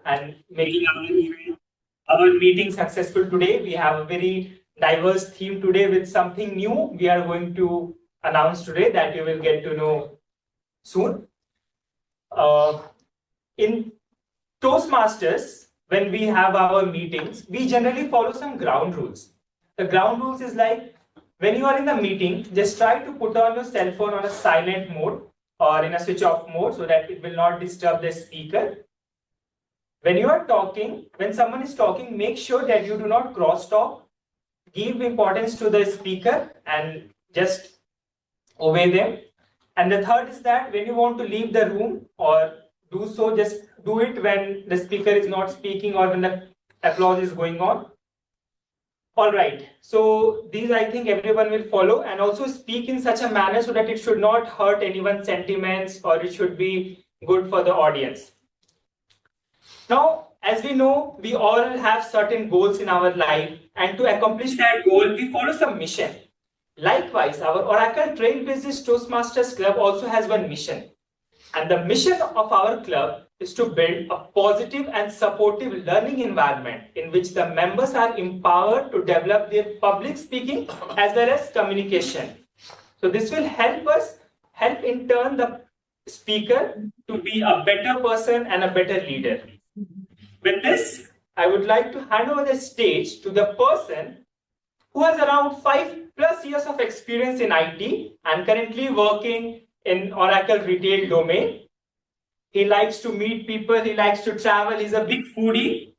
and making our meeting successful today. We have a very diverse theme today with something new we are going to announce today that you will get to know soon. In Toastmasters, when we have our meetings, we generally follow some ground rules. The ground rules is like when you are in the meeting, just try to put on your cell phone on a silent mode or in a switch off mode so that it will not disturb the speaker. When you are talking, when someone is talking, make sure that you do not cross talk. Give importance to the speaker and just obey them. And the third is that when you want to leave the room or do so, just do it when the speaker is not speaking or when the applause is going on. All right, so these I think everyone will follow and also speak in such a manner so that it should not hurt anyone's sentiments or it should be good for the audience. Now, as we know, we all have certain goals in our life, and to accomplish that goal, we follow some mission. Likewise, our Oracle Trailblazers Toastmasters Club also has one mission. And the mission of our club is to build a positive and supportive learning environment in which the members are empowered to develop their public speaking as well as communication. So this will help in turn the speaker to be a better person and a better leader. With this, I would like to hand over the stage to the person who has around 5+ years of experience in IT and currently working in Oracle retail domain. He likes to meet people, he likes to travel, he's a big foodie,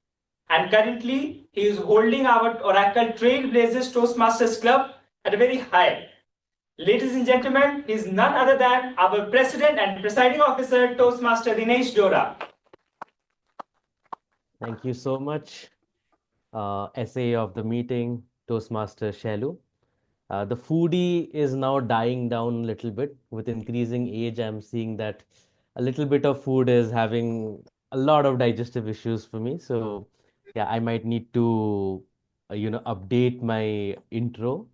and currently he is holding our Oracle Trailblazers Toastmasters Club at a very high. Ladies and gentlemen, he is none other than our President and Presiding Officer, Toastmaster Dinesh Dora. Thank you so much, SAA of the meeting, Toastmaster Shailu. The foodie is now dying down a little bit. With increasing age, I'm seeing that a little bit of food is having a lot of digestive issues for me. So, yeah, I might need to, update my intro.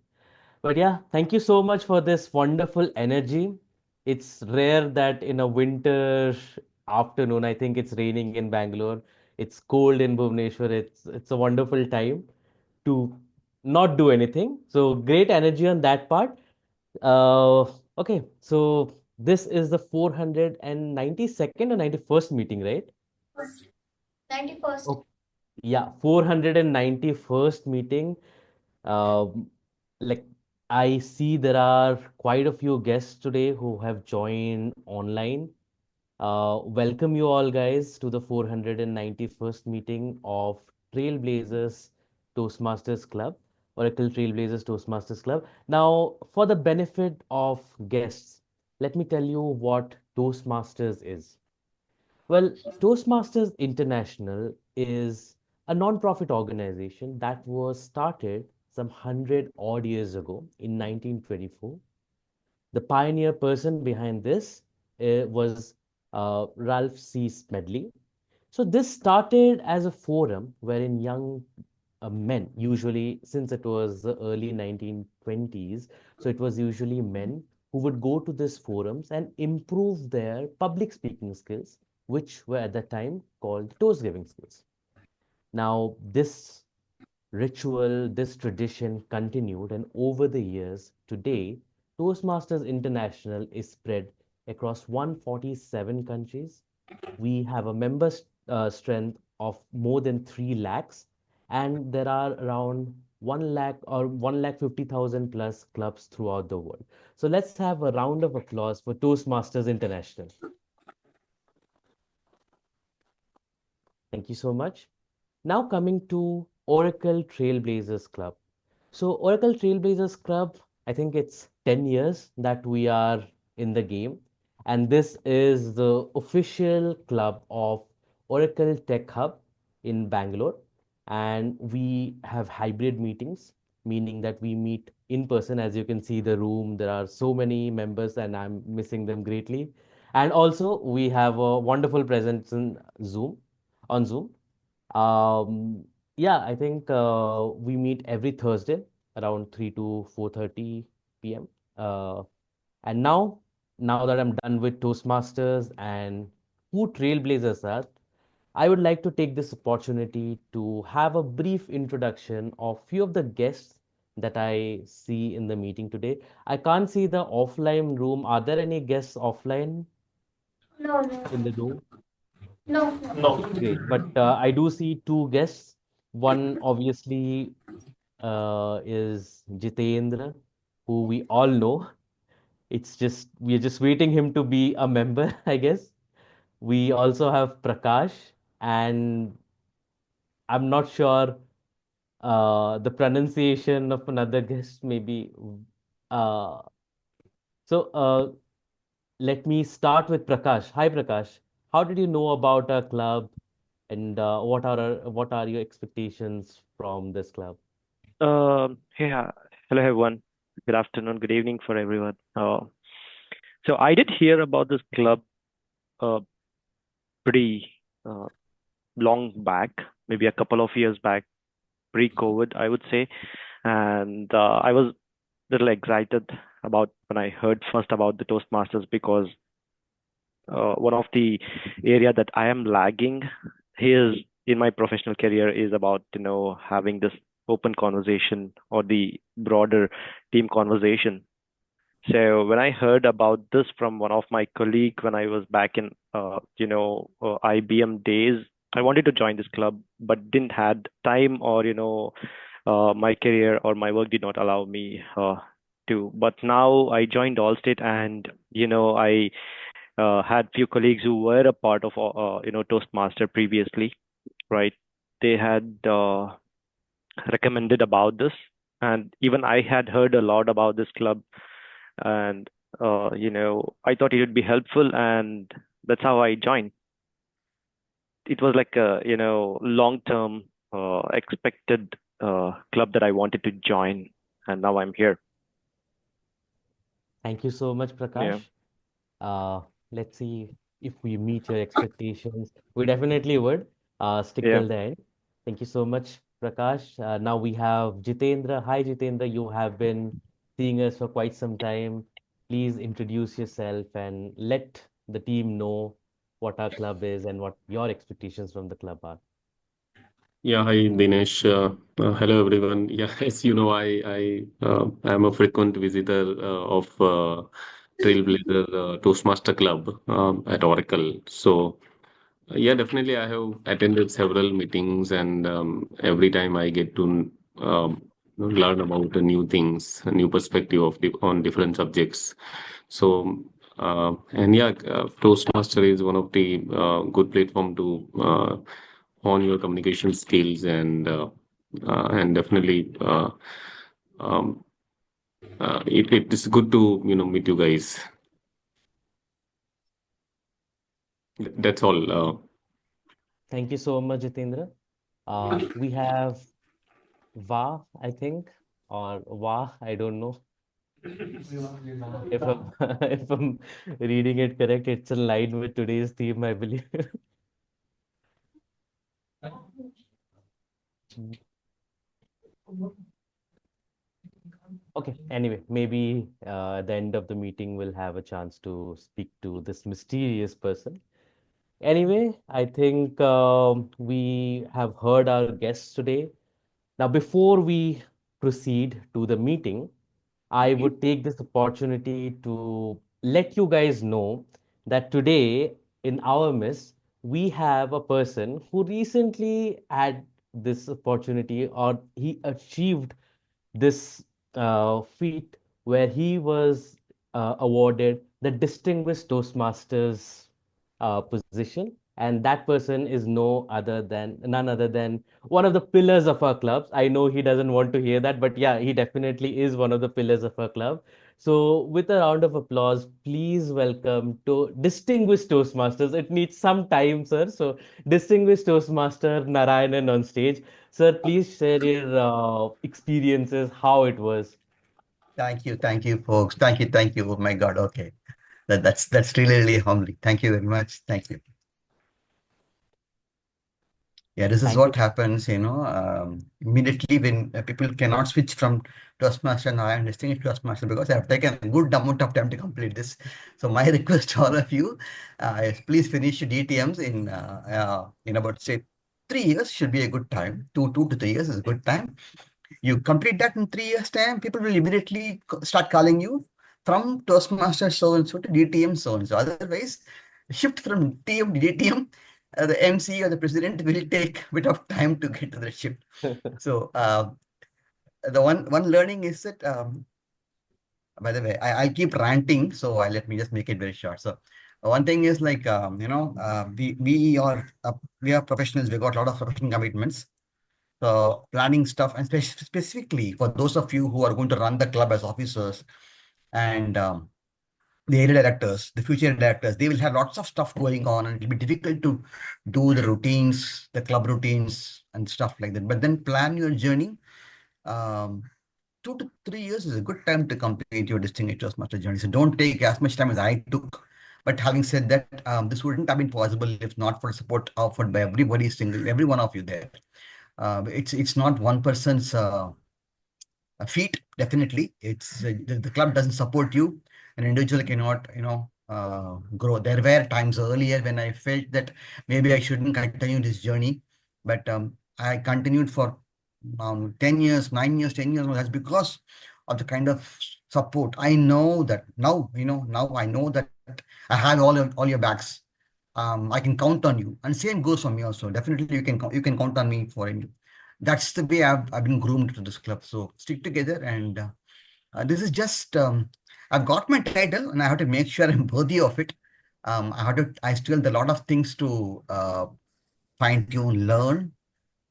But yeah, thank you so much for this wonderful energy. It's rare that in a winter afternoon, I think it's raining in Bangalore, it's cold in Bhubaneswar. It's a wonderful time to not do anything. So great energy on that part. Uh, okay, so this is the 492nd or 91st meeting, right? 91st. Oh, yeah, 491st meeting. Um, like I see there are quite a few guests today who have joined online. Welcome you all guys to the 491st meeting of Trailblazers Toastmasters Club, Oracle Trailblazers Toastmasters Club. Now, for the benefit of guests, let me tell you what Toastmasters is. Well, Toastmasters International is a non-profit organization that was started some 100 odd years ago in 1924. The pioneer person behind this was Ralph C. Smedley. So this started as a forum wherein young men, usually since it was the early 1920s, so it was usually men who would go to these forums and improve their public speaking skills, which were at that time called toast giving skills. Now, this ritual, this tradition continued, and over the years, today, Toastmasters International is spread across 147 countries. We have a member strength of more than 3 lakhs, and there are around 1 lakh or 1,50,000 plus clubs throughout the world. So let's have a round of applause for Toastmasters International. Thank you so much. Now coming to Oracle Trailblazers Club. So Oracle Trailblazers Club, I think it's 10 years that we are in the game. And this is the official club of Oracle Tech Hub in Bangalore. And we have hybrid meetings, meaning that we meet in person. As you can see the room, there are so many members and I'm missing them greatly. And also we have a wonderful presence in on Zoom. Yeah, I think we meet every Thursday around 3 to 4:30 p.m. And now that I'm done with Toastmasters and who Trailblazers are, I would like to take this opportunity to have a brief introduction of few of the guests that I see in the meeting today. I can't see the offline room. Are there any guests offline No, no, in the room? no, No. no. Great. But I do see two guests. One obviously is Jitendra, who we all know. It's just we're just waiting him to be a member, I guess. We also have Prakash, and I'm not sure the pronunciation of another guest, maybe. Uh, so let me start with Prakash. Hi, Prakash. How did you know about our club, and what are your expectations from this club? Yeah, hello everyone. Good afternoon, good evening for everyone. So I did hear about this club uh, pretty uh, long back, maybe a couple of years back, pre-COVID, I would say, and I was a little excited about when I heard first about the Toastmasters because one of the area that I am lagging here in my professional career is about having this open conversation or the broader team conversation. So when I heard about this from one of my colleague when I was back in IBM days, I wanted to join this club but didn't had time or my career or my work did not allow me to. But now I joined Allstate and I had few colleagues who were a part of Toastmaster previously, right? They had recommended about this, and even I had heard a lot about this club, and I thought it would be helpful, and that's how I joined. It was like a long-term expected club that I wanted to join, and now I'm here. Thank you so much, Yeah, Prakash. Uh, let's see if we meet your expectations. We definitely would. Stick yeah. till the end. Thank you so much, Prakash. Now we have Jitendra. Hi, Jitendra. You have been seeing us for quite some time. Please introduce yourself and let the team know what our club is and what your expectations from the club are. Yeah, hi Dinesh. Hello everyone. Yeah, as you know, I am a frequent visitor of Trailblazer Toastmaster Club at Oracle. So yeah, definitely I have attended several meetings, and every time I get to learn about the new things, a new perspective on different subjects. So and yeah, Toastmaster is one of the good platform to hone your communication skills, and definitely um, it is good to meet you guys. That's all. Thank you so much, Jitendra. We have Va, I think, or Va, I don't know. If I'm if I'm reading it correct, it's in line with today's theme, I believe. Okay, anyway, maybe at the end of the meeting, we'll have a chance to speak to this mysterious person. Anyway, I think we have heard our guests today. Now, before we proceed to the meeting, I would take this opportunity to let you guys know that today in our midst, we have a person who recently had this opportunity or he achieved this feat where he was awarded the Distinguished Toastmasters position. And that person is none other than one of the pillars of our clubs. I know he doesn't want to hear that, but yeah, he definitely is one of the pillars of our club. So, with a round of applause, please welcome to Distinguished Toastmasters. It needs some time, sir. So, Distinguished Toastmaster Narayanan on stage. Sir, please share your experiences, how it was. Thank you, folks. Thank you. Oh my God. Okay, that's really humbling. Thank you very much. Thank you. Yeah, this is Thank what you. happens, immediately when people cannot switch from Toastmaster and I am distinguished Toastmaster because I have taken a good amount of time to complete this. So my request to all of you is please finish DTMs in about say 3 years should be a good time. Two to 3 years is a good time. You complete that in 3 years' time, people will immediately start calling you from Toastmaster so and so to DTM so and so. Otherwise, shift from TM to DTM, the MC or the president will take a bit of time to get to the shift. So the one learning is that by the way, I'll keep ranting, so let me just make it very short. So one thing is like we are professionals. We got a lot of professional commitments. Planning stuff, and specifically for those of you who are going to run the club as officers and the area directors, the future directors, they will have lots of stuff going on, and it will be difficult to do the routines, the club routines and stuff like that. But then plan your journey. Um, 2 to 3 years is a good time to complete your distinguished Toastmaster journey. So don't take as much time as I took. But having said that, this wouldn't have been possible if not for support offered by every one of you there. It's not one person's feat. Definitely, it's the club doesn't support you. An individual cannot, grow. There were times earlier when I felt that maybe I shouldn't continue this journey, but I continued for 10 years, 9 years, 10 years. That's because of the kind of support. I know that now, now I know that I have all your backs. I can count on you, and same goes for me also. Definitely, you can count on me for it. That's the way I've been groomed to this club. So stick together, and this is just I've got my title, and I have to make sure I'm worthy of it. I still have a lot of things to fine tune, learn.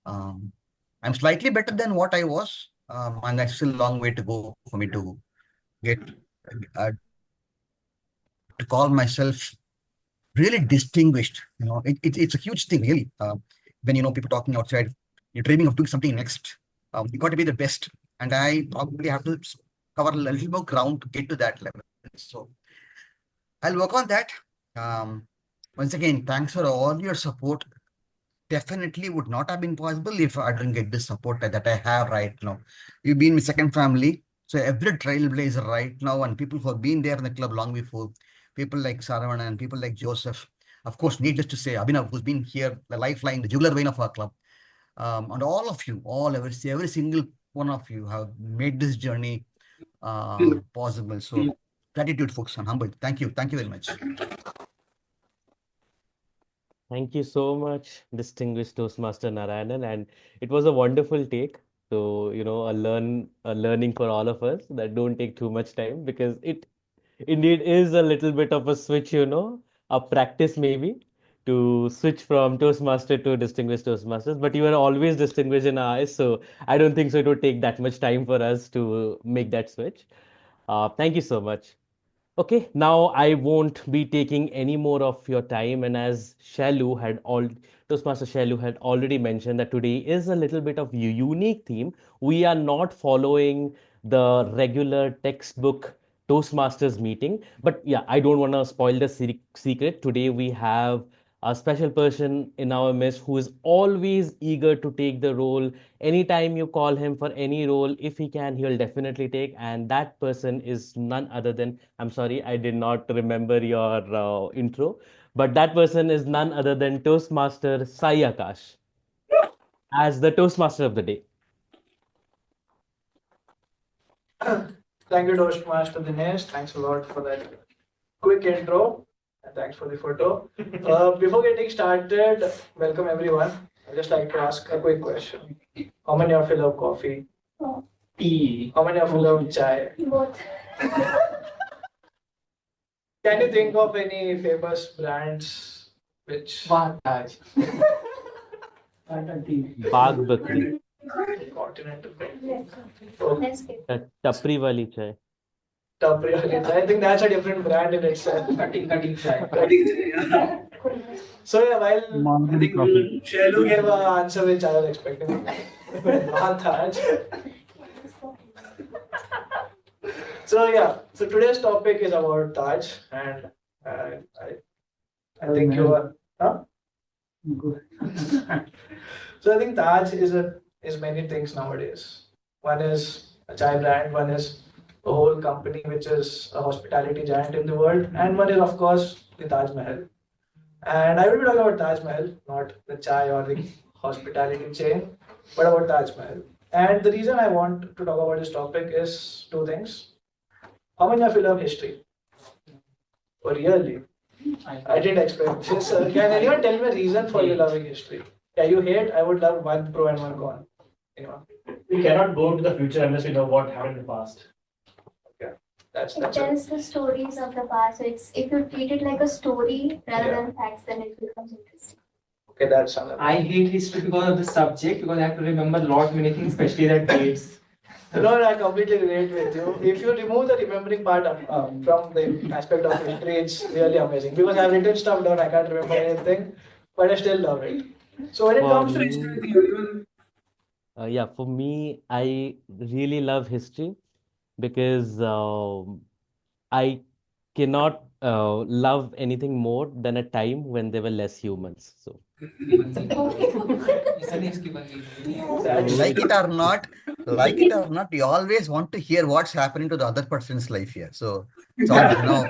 Um, I'm slightly better than what I was, and there's still a long way to go for me to get to call myself really distinguished. It's a huge thing, really. When people talking outside, you're dreaming of doing something next. You got to be the best, and I probably have to cover a little more ground to get to that level. So I'll work on that. Um, Once again, thanks for all your support. Definitely would not have been possible if I didn't get the support that I have right now. You've been my second family. So every trailblazer right now, and people who have been there in the club long before, people like Saravanan and people like Joseph, of course, needless to say, Abhinav, who's been here, the lifeline, the jugular vein of our club, and all of you, every single one of you have made this journey possible. So gratitude, folks. I'm humbled. Thank you. Thank you very much. Thank you so much, distinguished Toastmaster Narayanan, and it was a wonderful take. So, a learning for all of us that don't take too much time because it indeed is a little bit of a switch, a practice maybe to switch from Toastmaster to distinguished Toastmasters. But you are always distinguished in our eyes, so I don't think so it would take that much time for us to make that switch. Thank you so much. Okay, now I won't be taking any more of your time. And as Toastmaster Shailu had already mentioned that today is a little bit of a unique theme. We are not following the regular textbook Toastmasters meeting. But yeah, I don't want to spoil the secret. Today we have a special person in our midst who is always eager to take the role. Anytime you call him for any role, if he can, he'll definitely take. And that person is none other than, I'm sorry, I did not remember your intro, but that person is none other than Toastmaster Saiakash as the Toastmaster of the day. Thank you, Toastmaster Dinesh. Thanks a lot for that quick intro. And thanks for the photo. Before getting started, welcome everyone. I'd just like to ask a quick question. How many of you love coffee? Tea. How many of you love chai? Both. Can you think of any famous brands which Bagh Bakri, continental? Let's skip. Tapri wali chai. I think that's a different brand in itself. Cutting chai. Yeah. So yeah, while I think Shailu gave an answer which I was expecting. Not Taj. So yeah, so today's topic is about Taj, and I think you are. Huh? Good. So I think Taj is many things nowadays. One is a chai brand, one is a whole company which is a hospitality giant in the world, and one is of course the Taj Mahal. And I will be talking about Taj Mahal, not the chai or the hospitality chain, but about Taj Mahal. And the reason I want to talk about this topic is two things. How many of you love history? Oh, really? I didn't expect this. Can anyone tell me a reason for you loving history? Yeah, you hate, I would love one pro and one con. Anyone? We cannot go to the future unless we know what happened in the past. Yeah, that's It it. tells the stories of the past. So it's if you treat it like a story rather Yeah. than facts, then it becomes interesting. Okay, that's another. I hate history because of the subject, because I have to remember lot many things, especially the dates. No, I completely relate with you. If you remove the remembering part from the aspect of history, it's really amazing. Because I've written stuff down, I can't remember anything, but I still love it. So when it For comes to me, history, I think everyone. yeah, for me, I really love history because I cannot love anything more than a time when there were less humans. So, That's Like it or not, you always want to hear what's happening to the other person's life here. So it's all,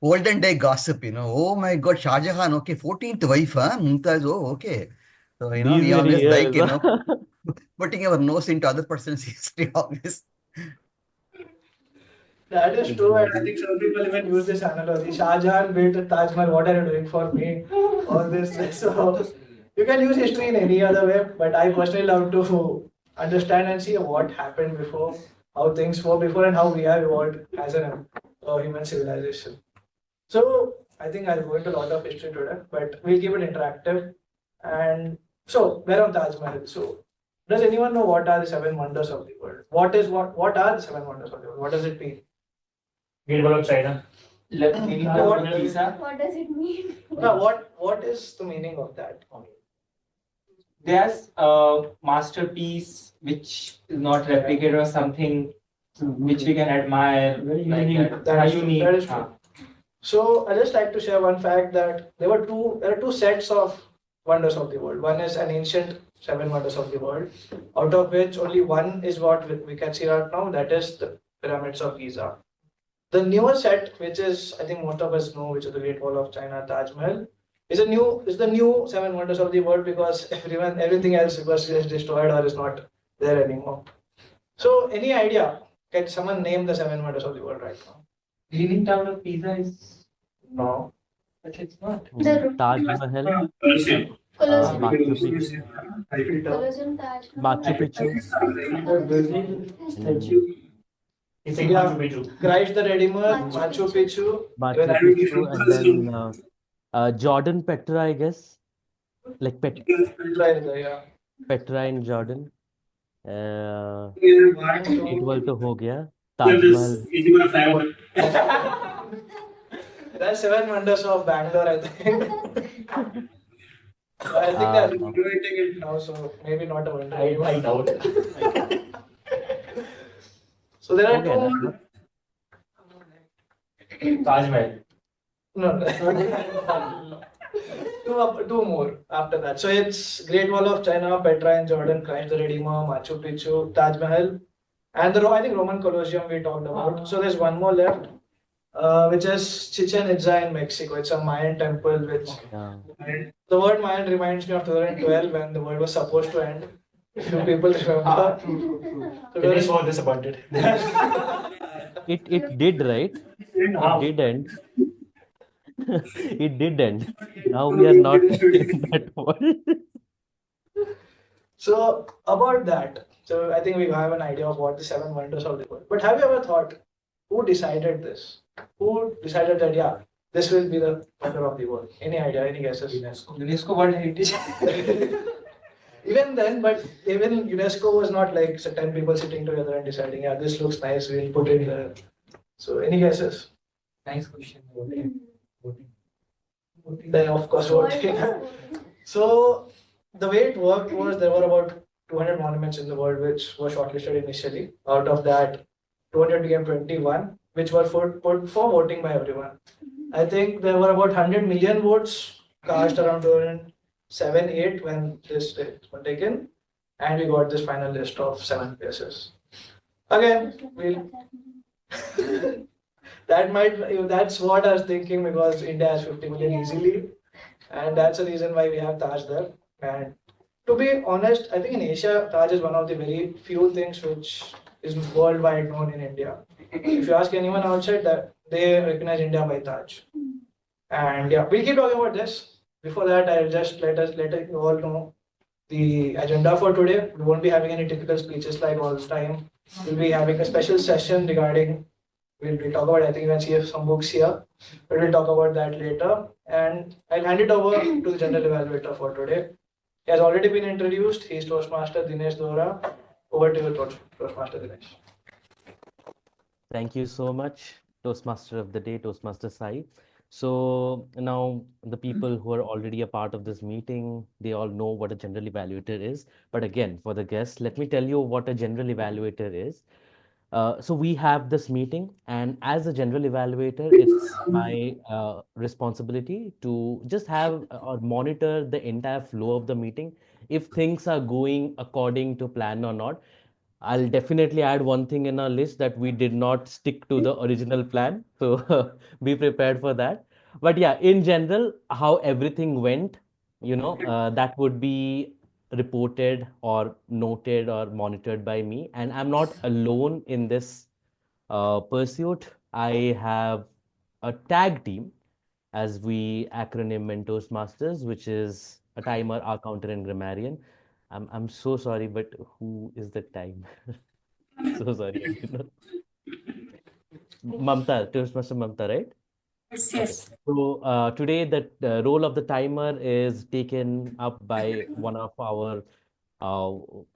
olden day gossip, Oh my God, Shah Jahan, okay, 14th wife, huh? Mumtaz, oh, okay. So, these we were always like, years. putting our nose into other person's history, always. That is true, and I Exactly. think some people even use this analogy. Shah Jahan built the Taj Mahal, what are you doing for me? All this. So you can use history in any other way, but I personally love to understand and see what happened before, how things were before, and how we have evolved as a human civilization. So I think I'll go into a lot of history today, but we'll keep it interactive. And so we're on Taj Mahal. So does anyone know what are the seven wonders of the world? What are the seven wonders of the world? What does it mean? Great Wall of China. Meaning No, the what- word Giza. What does it mean? Now, what is the meaning of that? There's a masterpiece which is not replicated or something which we can admire. Very Like unique. that. That is true. Unique. That is true. So I just like to share one fact that there are two sets of wonders of the world. One is an ancient seven wonders of the world, out of which only one is what we can see right now. That is the pyramids of Giza. The newer set, which is I think most of us know, which is the Great Wall of China, Taj Mahal, is the new seven wonders of the world because everything else was just destroyed or is not there anymore. So any idea? Can someone name the seven wonders of the world right now? Leaning Tower of Pisa is no, but it's not. The Taj Mahal, Colosseum. Machu Picchu, Colosseum, Taj Mahal. Machu Picchu, The building statue. It's in Yeah. Machu Picchu. Christ the Redeemer, Machu Machu Picchu. Machu Even Picchu, and then Jordan, Petra, I guess, like yeah. Petra in Jordan. Uh, So, it was to हो गया Taj Mahal. that's seven wonders of Bangalore, I think. I think they're renovating it now, so maybe not a wonder. I doubt. So there are Okay, two that's more. not. Taj Mahal. No. two more after that. So it's Great Wall of China, Petra in Jordan, Christ the Redeemer, Machu Picchu, Taj Mahal, and I think Roman Colosseum we talked about. So there's one more left, which is Chichen Itza in Mexico. It's a Mayan temple which Yeah. the word Mayan reminds me of 2012 when the world was supposed to end. If you people remember. So Dinesh was disappointed. It did, right? It did end. It did end. Now we are not in that world. So about that, so I think we have an idea of what the seven wonders of the world. But have you ever thought who decided this? Who decided that this will be the wonder of the world? Any idea? Any guesses? UNESCO World Heritage. Even then, but even UNESCO was not like 10 people sitting together and deciding, this looks nice, we'll put it there. So any guesses? Nice question. Then of course voting. So the way it worked was there were about 200 monuments in the world which were shortlisted initially. Out of that, 200 became 21, which were put for voting by everyone. I think there were about 100 million votes cast around 2000. 7, 8 when this was taken, and we got this final list of 7 places. Again, we'll that's what I was thinking, because India has 50 million easily, and that's the reason why we have Taj there. And to be honest, I think in Asia, Taj is one of the very few things which is worldwide known in India. If you ask anyone outside, that they recognize India by Taj. And yeah, we'll keep talking about this. Before that, I'll just let you all know the agenda for today. We won't be having any typical speeches like all the time. We'll be having a special session regarding, we'll talk about, I think you can see some books here, but we'll talk about that later. And I'll hand it over to the general evaluator for today. He has already been introduced. He's Toastmaster Dinesh Dora. Over to you, Toastmaster Dinesh. Thank you so much, Toastmaster of the Day, Toastmaster Sai. So now the people who are already a part of this meeting, they all know what a general evaluator is. But again, for the guests, let me tell you what a general evaluator is. So we have this meeting, and as a general evaluator, it's my responsibility to just have or monitor the entire flow of the meeting. If things are going according to plan or not, I'll definitely add one thing in our list that we did not stick to the original plan. So be prepared for that. But yeah, in general, how everything went, that would be reported or noted or monitored by me. And I'm not alone in this pursuit. I have a tag team, as we acronym in Toastmasters, which is a timer, our counter, and grammarian. I'm so sorry, but who is the time? So sorry, I did not. Mamta, Toastmaster Mamta, right? Yes, Okay. yes. So today the role of the timer is taken up by one of our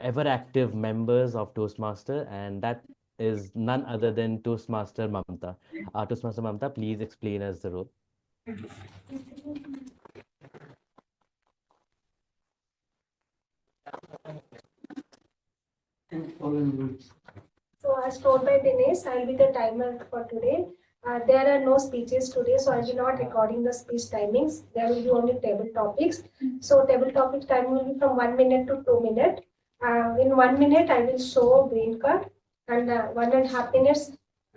ever active members of Toastmaster, and that is none other than Toastmaster Mamta. Toastmaster Mamta, please explain us the role. So as told by Dinesh, I'll be the timer for today. There are no speeches today, so I'll be not recording the speech timings. There will be only table topics. So table topic time will be from 1 minute to 2 minutes. In 1 minute, I will show green card, and 1.5 minutes,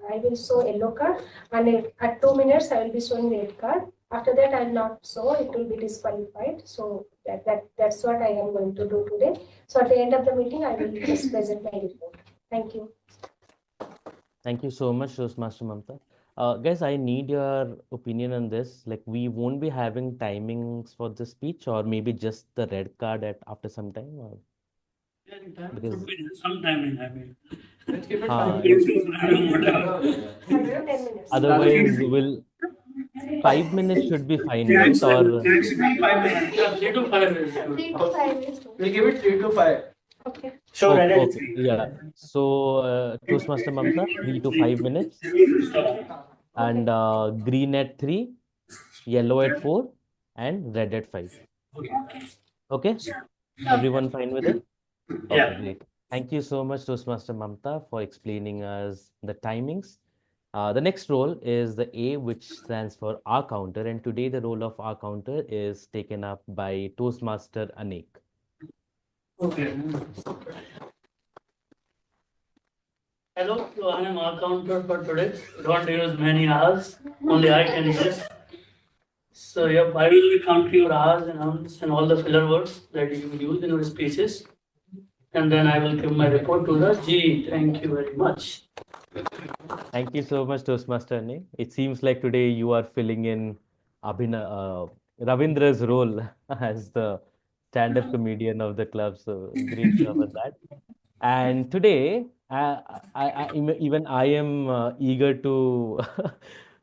I will show yellow card, and at 2 minutes, I will be showing red card. After that, I will not show, it will be disqualified. So that's what I am going to do today. So at the end of the meeting, I will just present my report. Thank you. Thank you so much, Toastmaster Mamta. Guys, I need your opinion on this. Like, we won't be having timings for the speech, or maybe just the red card after some time, or because Some timing, I mean. Let's keep it uh, 5 minutes. otherwise, 5 minutes should be fine, right? Or 3 to 5 minutes. 3 to 5 minutes. We'll give it 3 to 5. Okay. Show red at okay, yeah. So, Toastmaster Mamta, 3 to 5 minutes, and green at 3, yellow at 4, and red at 5. Okay? Everyone fine with it? Okay, great. Thank you so much, Toastmaster Mamta, for explaining us the timings. The next role is the A, which stands for our counter, and today the role of our counter is taken up by Toastmaster Anek. Okay. Hello, so I am our counter for today. Don't use many hours, only I can use. So yep, I will be counting your hours and all the filler words that you use in your speeches. And then I will give my report to the G. Thank you very much. Thank you so much, Toastmaster Anek. It seems like today you are filling in Ravindra's role as the stand-up comedian of the club. So great job on that. And today, even I am eager to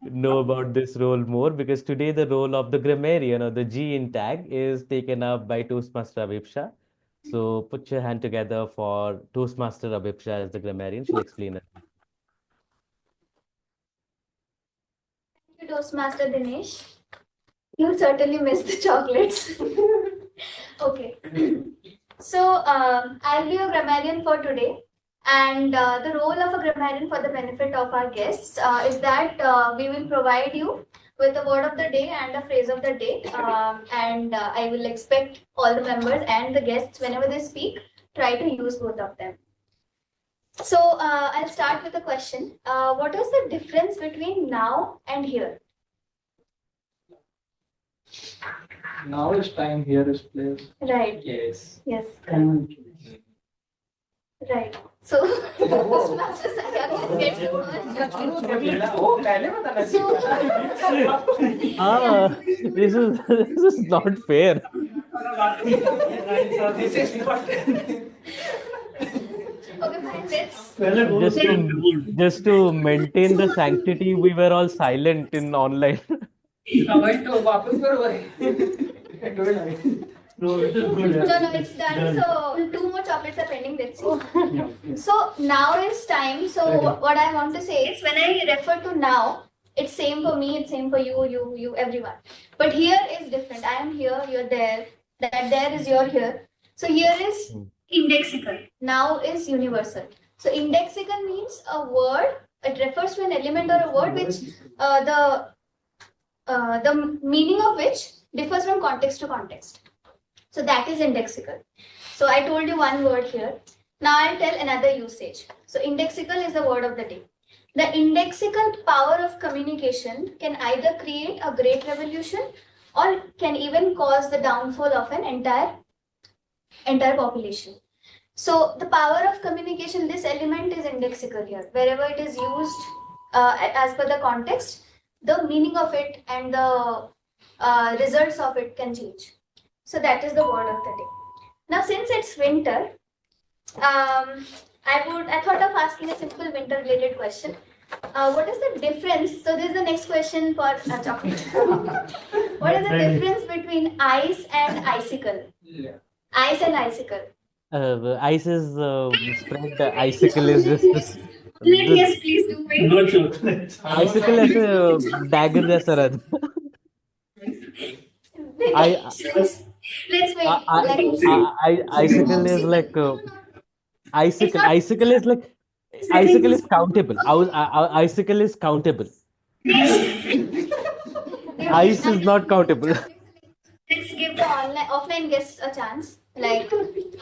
know about this role more, because today the role of the grammarian or the G in tag is taken up by Toastmaster Abhipsa. So put your hand together for Toastmaster Abhipsa as the grammarian. She'll explain it. Thank you, Toastmaster Dinesh. You certainly missed the chocolates. Okay. So I'll be a grammarian for today. And the role of a grammarian, for the benefit of our guests, is that we will provide you with a word of the day and a phrase of the day. I will expect all the members and the guests, whenever they speak, try to use both of them. So I'll start with a question. What is the difference between now and here? Now is time, here is place. Right. Yes. Yes. Right. So, Toastmasters Saiakash gets to This is not fair. Okay, fine. Just to maintain the sanctity, we were all silent in online. No, it's done. So 2 more chocolates are pending. Let's see. So now is time. So what I want to say is, when I refer to now, it's same for me, it's same for you, everyone. But here is different. I am here, you're there. That there is you're here. So here is indexical. Now is universal. So indexical means a word. It refers to an element or a word which the meaning of which differs from context to context. So that is indexical. So I told you one word here. Now I'll tell another usage. So indexical is the word of the day. The indexical power of communication can either create a great revolution or can even cause the downfall of an entire population. So the power of communication, this element is indexical here. Wherever it is used as per the context, the meaning of it and the results of it can change. So that is the word of the day. Now, since it's winter, I thought of asking a simple winter related question. What is the difference? So this is the next question for chocolate. What is the difference between ice and icicle? Ice and icicle. Ice is spread. Icicle is just Yes, please do wait. Not sure. icicle is a dagger जैसा रहता. Let's wait. Icicle is like icicle is like icicle is countable. Icicle is countable. Ice is not countable. Let's give the offline guests a chance. Like,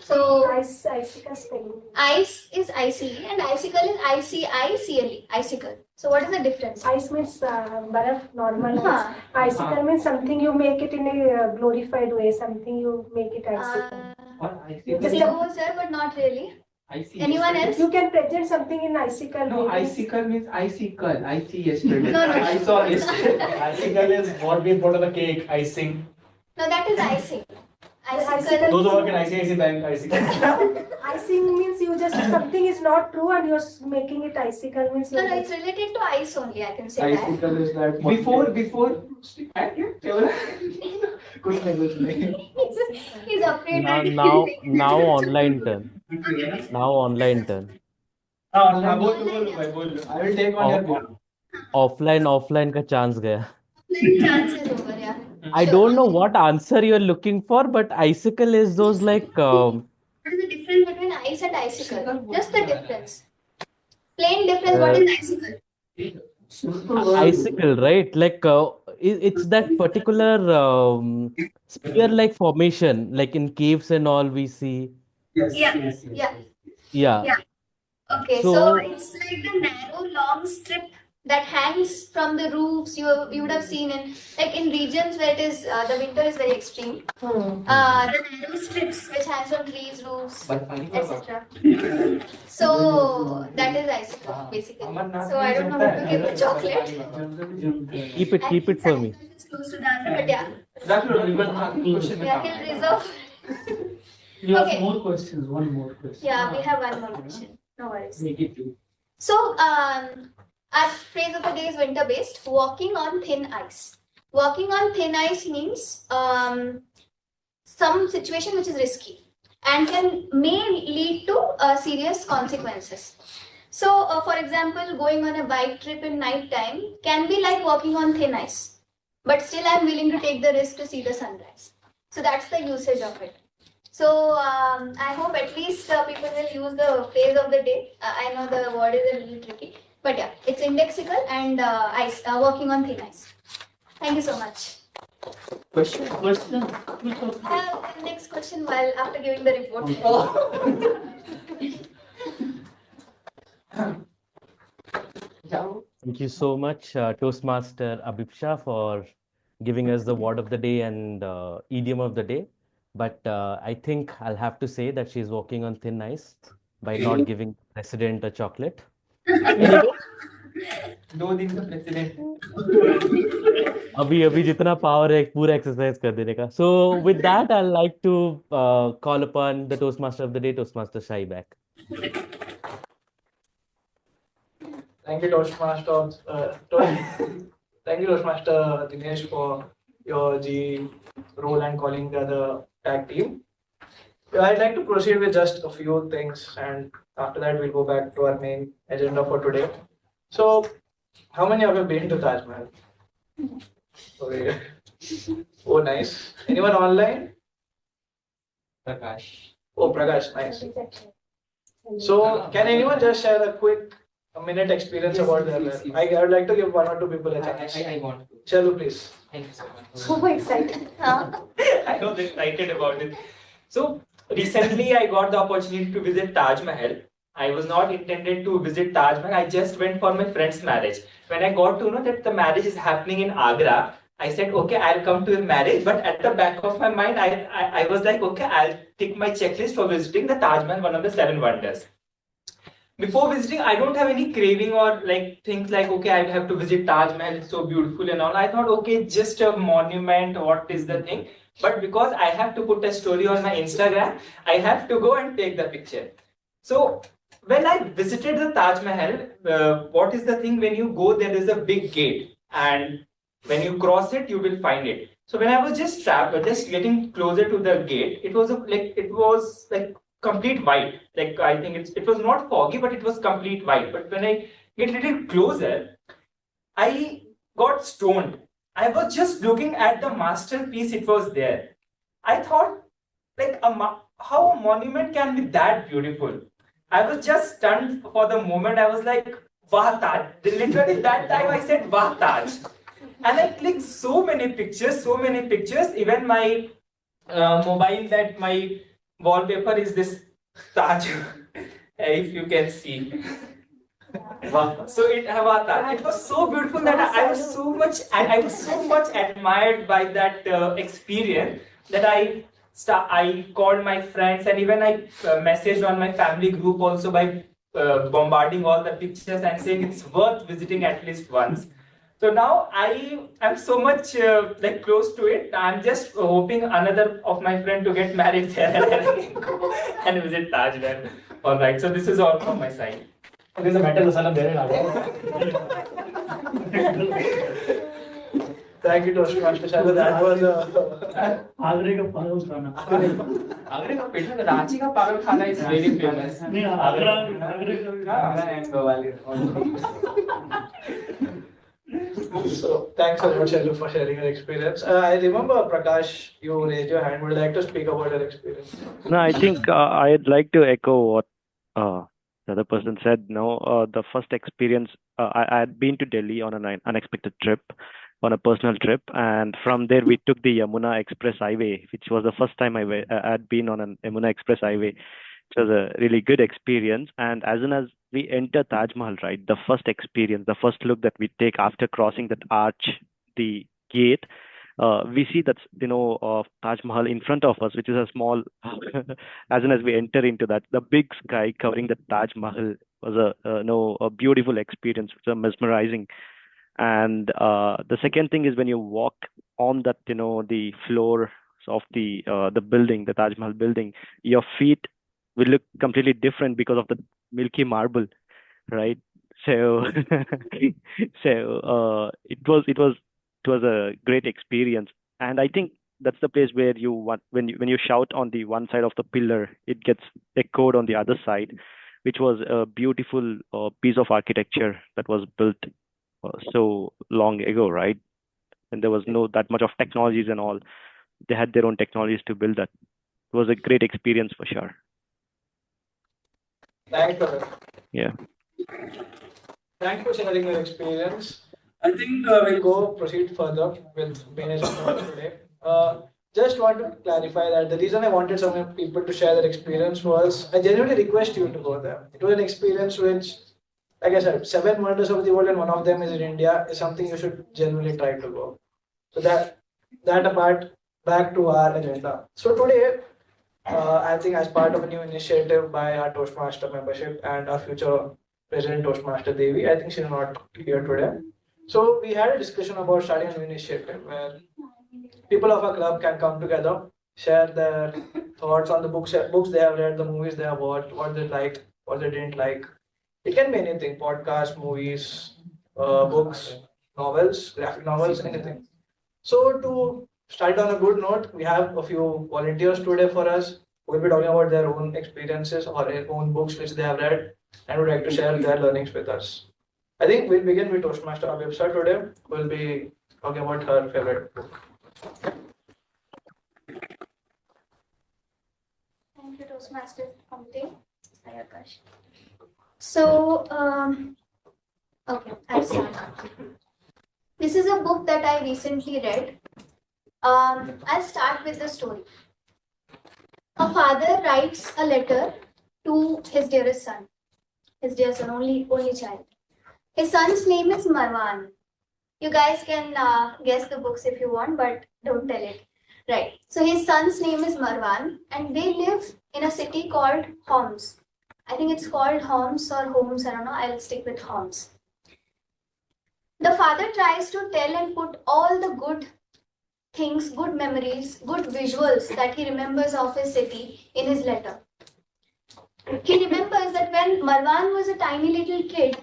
so Icicle spelling. ice is ICE and icicle is ICICLE. Icicle. So what is the difference? Ice means baraf, normal ice. Icicle means something you make it in a glorified way, something you make it icicle. No, sir, but not really. Anyone else? You can present something in icicle. No, maybe. icicle means icicle. I see yesterday. No. I saw yesterday. Icicle is what we put on the cake, icing. No, that is icing. Icicle. Those who work in ICICI Bank, icicle. Icing means you just something is not true and you're making it icicle means. No, it's related to ice only. I can say that. Icicle is that. Before. He's afraid. Now online turn. Now online turn. I will take on your board. Offline का chance गया. Chance is over, yeah. I don't know what answer you're looking for, but icicle is those like. What is the difference between ice and icicle? Just the difference. Plain difference. What is icicle? Icicle, right? Like it's that particular spear-like formation, like in caves and all we see. Yeah. Okay, so it's like the narrow, long strip that hangs from the roofs. You would have seen in regions where it is the winter is very extreme. The narrow strips which hangs from trees, roofs, etc. So that is icicle basically. So I don't know who to give the chocolate. Keep it for me. It's close to the answer, but yeah, he'll reserve. You have more questions. One more question. Yeah, we have one more question. No worries. Make it two. So, our phrase of the day is winter based. Walking on thin ice. Walking on thin ice means some situation which is risky and may lead to serious consequences. So, for example, going on a bike trip in night time can be like walking on thin ice, but still I'm willing to take the risk to see the sunrise. So that's the usage of it. So I hope at least people will use the phrase of the day. I know the word is a little tricky, but yeah, it's indexical and ice, walking on thin ice. Thank you so much. Question. I have the next question while after giving the report. Thank you so much, Toastmaster Abhipsa, for giving us the word of the day and idiom of the day. But I think I'll have to say that she's walking on thin ice by not giving the president a chocolate. Anyway, दो दिन का president. अभी जितना power है पूरा exercise कर देने का. So with that, I'd like to call upon the Toastmaster of the day, Toastmaster Shai back. Thank you, Toastmaster. Thank you, Toastmaster Dinesh, for your G role and calling the other tag team. I'd like to proceed with just a few things, and after that, we'll go back to our main agenda for today. So, how many of you have been to Taj Mahal? Okay. Oh, nice. Anyone online? Prakash. Oh, Prakash, nice. So, can anyone just share a quick minute experience about their life? I would like to give one or two people a chance. I want to. Shailu, please. Thank you so much. So excited. I was excited about it. So recently I got the opportunity to visit Taj Mahal. I was not intended to visit Taj Mahal. I just went for my friend's marriage. When I got to know that the marriage is happening in Agra, I said, okay, I'll come to the marriage. But at the back of my mind, I was like, okay, I'll tick my checklist for visiting the Taj Mahal, one of the 7 wonders. Before visiting, I don't have any craving or like things like, okay, I have to visit Taj Mahal, it's so beautiful and all. I thought, okay, just a monument, what is the thing? But because I have to put a story on my Instagram, I have to go and take the picture. So when I visited the Taj Mahal, what is the thing? When you go, there is a big gate, and when you cross it, you will find it. So when I was just getting closer to the gate, it was like complete white. Like I think it was not foggy, but it was complete white. But when I get a little closer, I got stoned. I was just looking at the masterpiece. It was there. I thought, like, how a monument can be that beautiful. I was just stunned for the moment. I was like, "Wah Taj!" Literally that time I said, "Wah Taj!" And I clicked so many pictures. Even my mobile, that my wallpaper is this Taj, if you can see. So it was so beautiful that I was so much admired by that experience that I called my friends, and even I messaged on my family group also by bombarding all the pictures and saying it's worth visiting at least once. So now I am so much like close to it. I'm just hoping another of my friend to get married there and I can go and visit Taj Mahal. All right. So this is all from my side. There's a metal salam there. Thank you, Toastmaster Shailu. That was आगरे का पागल खाना आगरे का पेट में रांची का पागल खाना is very famous. नहीं आगरे का and Gwalior. So thanks a lot, Shailu, for sharing your experience. I remember, Prakash, you raised your hand. Would you like to speak about your experience? No, I think I'd like to echo what the other person said. No, the first experience, I had been to Delhi on an unexpected trip, on a personal trip, and from there we took the Yamuna Express Highway, which was the first time I had been on an Yamuna Express Highway. It was a really good experience. And as soon as we enter Taj Mahal, right, the first experience, the first look that we take after crossing that arch, the gate, we see that Taj Mahal in front of us, which is a small. As soon as we enter into that, the big sky covering the Taj Mahal was a beautiful experience, which was mesmerizing. And the second thing is when you walk on that, the floor of the building, the Taj Mahal building, your feet will look completely different because of the milky marble, right? So, it was a great experience, and I think that's the place where when you shout on the one side of the pillar, it gets echoed on the other side, which was a beautiful piece of architecture that was built so long ago, right? And there was no that much of technologies and all. They had their own technologies to build that. It was a great experience for sure. Thanks for that. Yeah. Thank you for sharing your experience. I think we'll proceed further with management today. Just want to clarify that the reason I wanted some people to share their experience was I genuinely request you to go there. It was an experience which, like I said, 7 wonders of the world and one of them is in India is something you should genuinely try to go. So that apart, back to our agenda. So today, I think as part of a new initiative by our Toastmaster membership and our future President Toastmaster Devi, I think she's not here today. So we had a discussion about starting a new initiative where people of our club can come together, share their thoughts on the books they have read, the movies they have watched, what they liked, what they didn't like. It can be anything: podcasts, movies, books, novels, graphic novels, anything. So to start on a good note, we have a few volunteers today for us who will be talking about their own experiences or their own books which they have read and would like to share their learnings with us. I think we'll begin with Toastmaster Abhipsa today, who will be talking about her favorite book. Thank you, Toastmaster Saiakash. So, okay, I'll start. This is a book that I recently read. I'll start with the story. A father writes a letter to his dearest son, only child. His son's name is Marwan. You guys can guess the books if you want, but don't tell it. Right. So his son's name is Marwan, and they live in a city called Homs. I think it's called Homs or Homes. I don't know. I'll stick with Homs. The father tries to tell and put all the good things, good memories, good visuals that he remembers of his city in his letter. He remembers that when Marwan was a tiny little kid,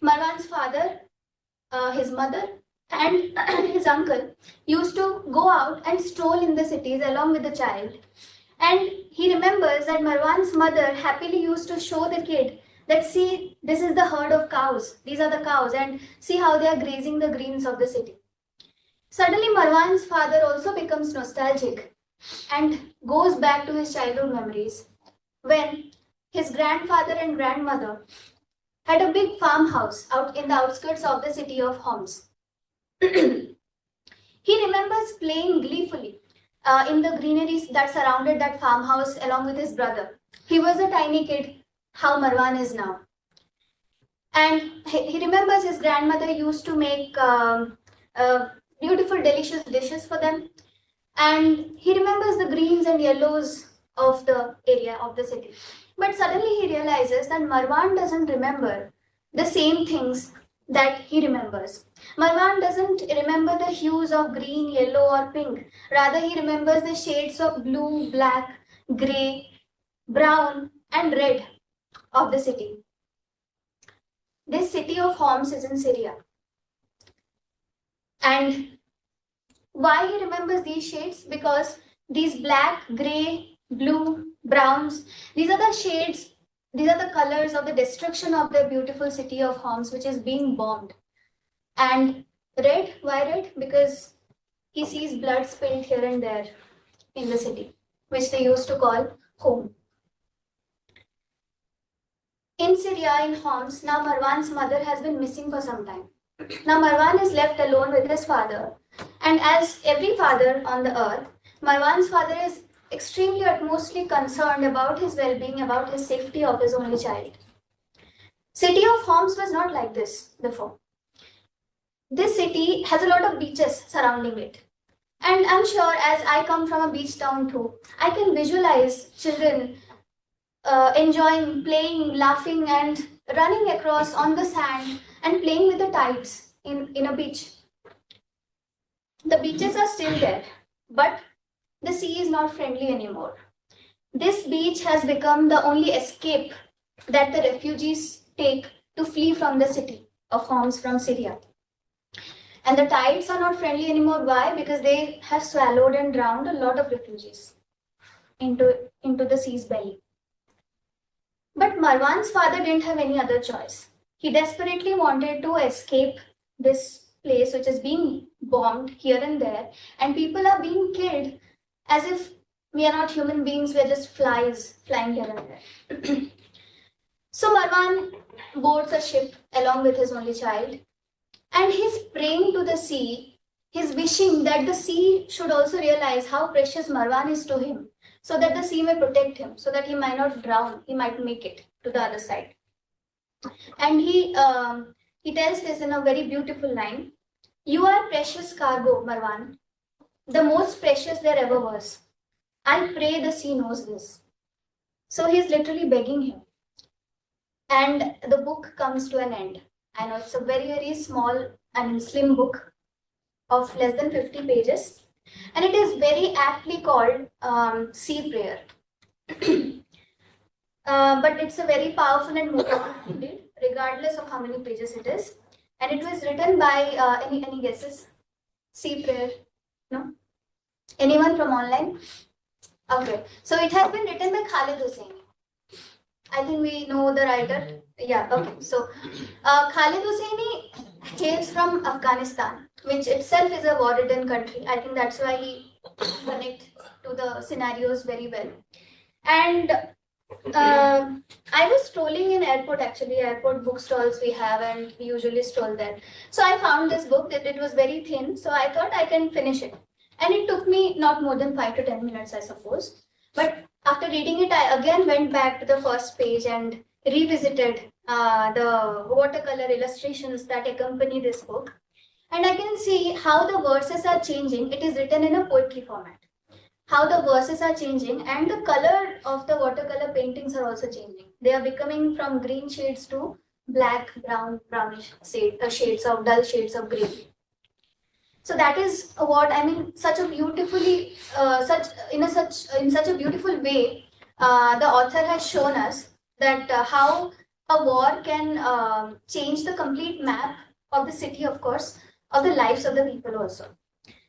Marwan's father, his mother, and his uncle used to go out and stroll in the cities along with the child. And he remembers that Marwan's mother happily used to show the kid that, see, this is the herd of cows. These are the cows, and see how they are grazing the greens of the city. Suddenly, Marwan's father also becomes nostalgic and goes back to his childhood memories when his grandfather and grandmother had a big farmhouse out in the outskirts of the city of Homs. He remembers playing gleefully in the greeneries that surrounded that farmhouse along with his brother. He was a tiny kid, how Marwan is now. And he remembers his grandmother used to make beautiful, delicious dishes for them. And he remembers the greens and yellows of the area of the city. But suddenly he realizes that Marwan doesn't remember the same things that he remembers. Marwan doesn't remember the hues of green, yellow, or pink. Rather, he remembers the shades of blue, black, grey, brown, and red of the city. This city of Homs is in Syria. And why he remembers these shades? Because these black, grey, blue, browns, these are the shades, these are the colors of the destruction of the beautiful city of Homs, which is being bombed. And red, why red? Because he sees blood spilled here and there in the city, which they used to call home. In Syria, in Homs, now Marwan's mother has been missing for some time. Now Marwan is left alone with his father. And as every father on the earth, Marwan's father is extremely utmostly concerned about his well-being, about his safety of his only child. City of Homs was not like this before. This city has a lot of beaches surrounding it. And I'm sure as I come from a beach town too, I can visualize children enjoying, playing, laughing, and running across on the sand and playing with the tides in a beach. The beaches are still there, but the sea is not friendly anymore. This beach has become the only escape that the refugees take to flee from the city of Homs from Syria. And the tides are not friendly anymore. Why? Because they have swallowed and drowned a lot of refugees into the sea's belly. But Marwan's father didn't have any other choice. He desperately wanted to escape this place which is being bombed here and there, and people are being killed as if we are not human beings, we are just flies flying here and there. So Marwan boards a ship along with his only child, And he's praying to the sea. He's wishing that the sea should also realize how precious Marwan is to him, so that the sea may protect him, so that he might not drown, he might make it to the other side. And he tells this in a very beautiful line. You are precious cargo, Marwan, the most precious there ever was. I pray the sea knows this. So he's literally begging him. And the book comes to an end. I know it's a very, very small and slim book of less than 50 pages. And it is very aptly called Sea Prayer. But it's a very powerful and moving indeed, regardless of how many pages it is. And it was written by any guesses? Sea Prayer? No? Anyone from online? Okay. So it has been written by Khalid Hussaini. I think we know the writer. Yeah, okay. So Khalid Hussaini hails from Afghanistan, which itself is a war-ridden country. I think that's why he connects to the scenarios very well. And I was strolling in airport, actually, airport bookstalls we have, and we usually stroll there. So I found this book that it was very thin, so I thought I can finish it. And it took me not more than 5 to 10 minutes, I suppose. But after reading it, I again went back to the first page and revisited the watercolor illustrations that accompany this book. And I can see how the verses are changing. It is written in a poetry format. How the verses are changing and the color of the watercolor paintings are also changing. They are becoming from green shades to black, brown, brownish shades of dull shades of green. So that is what I mean. Such a beautifully, in such a beautiful way, the author has shown us that how a war can change the complete map of the city, of course, of the lives of the people also.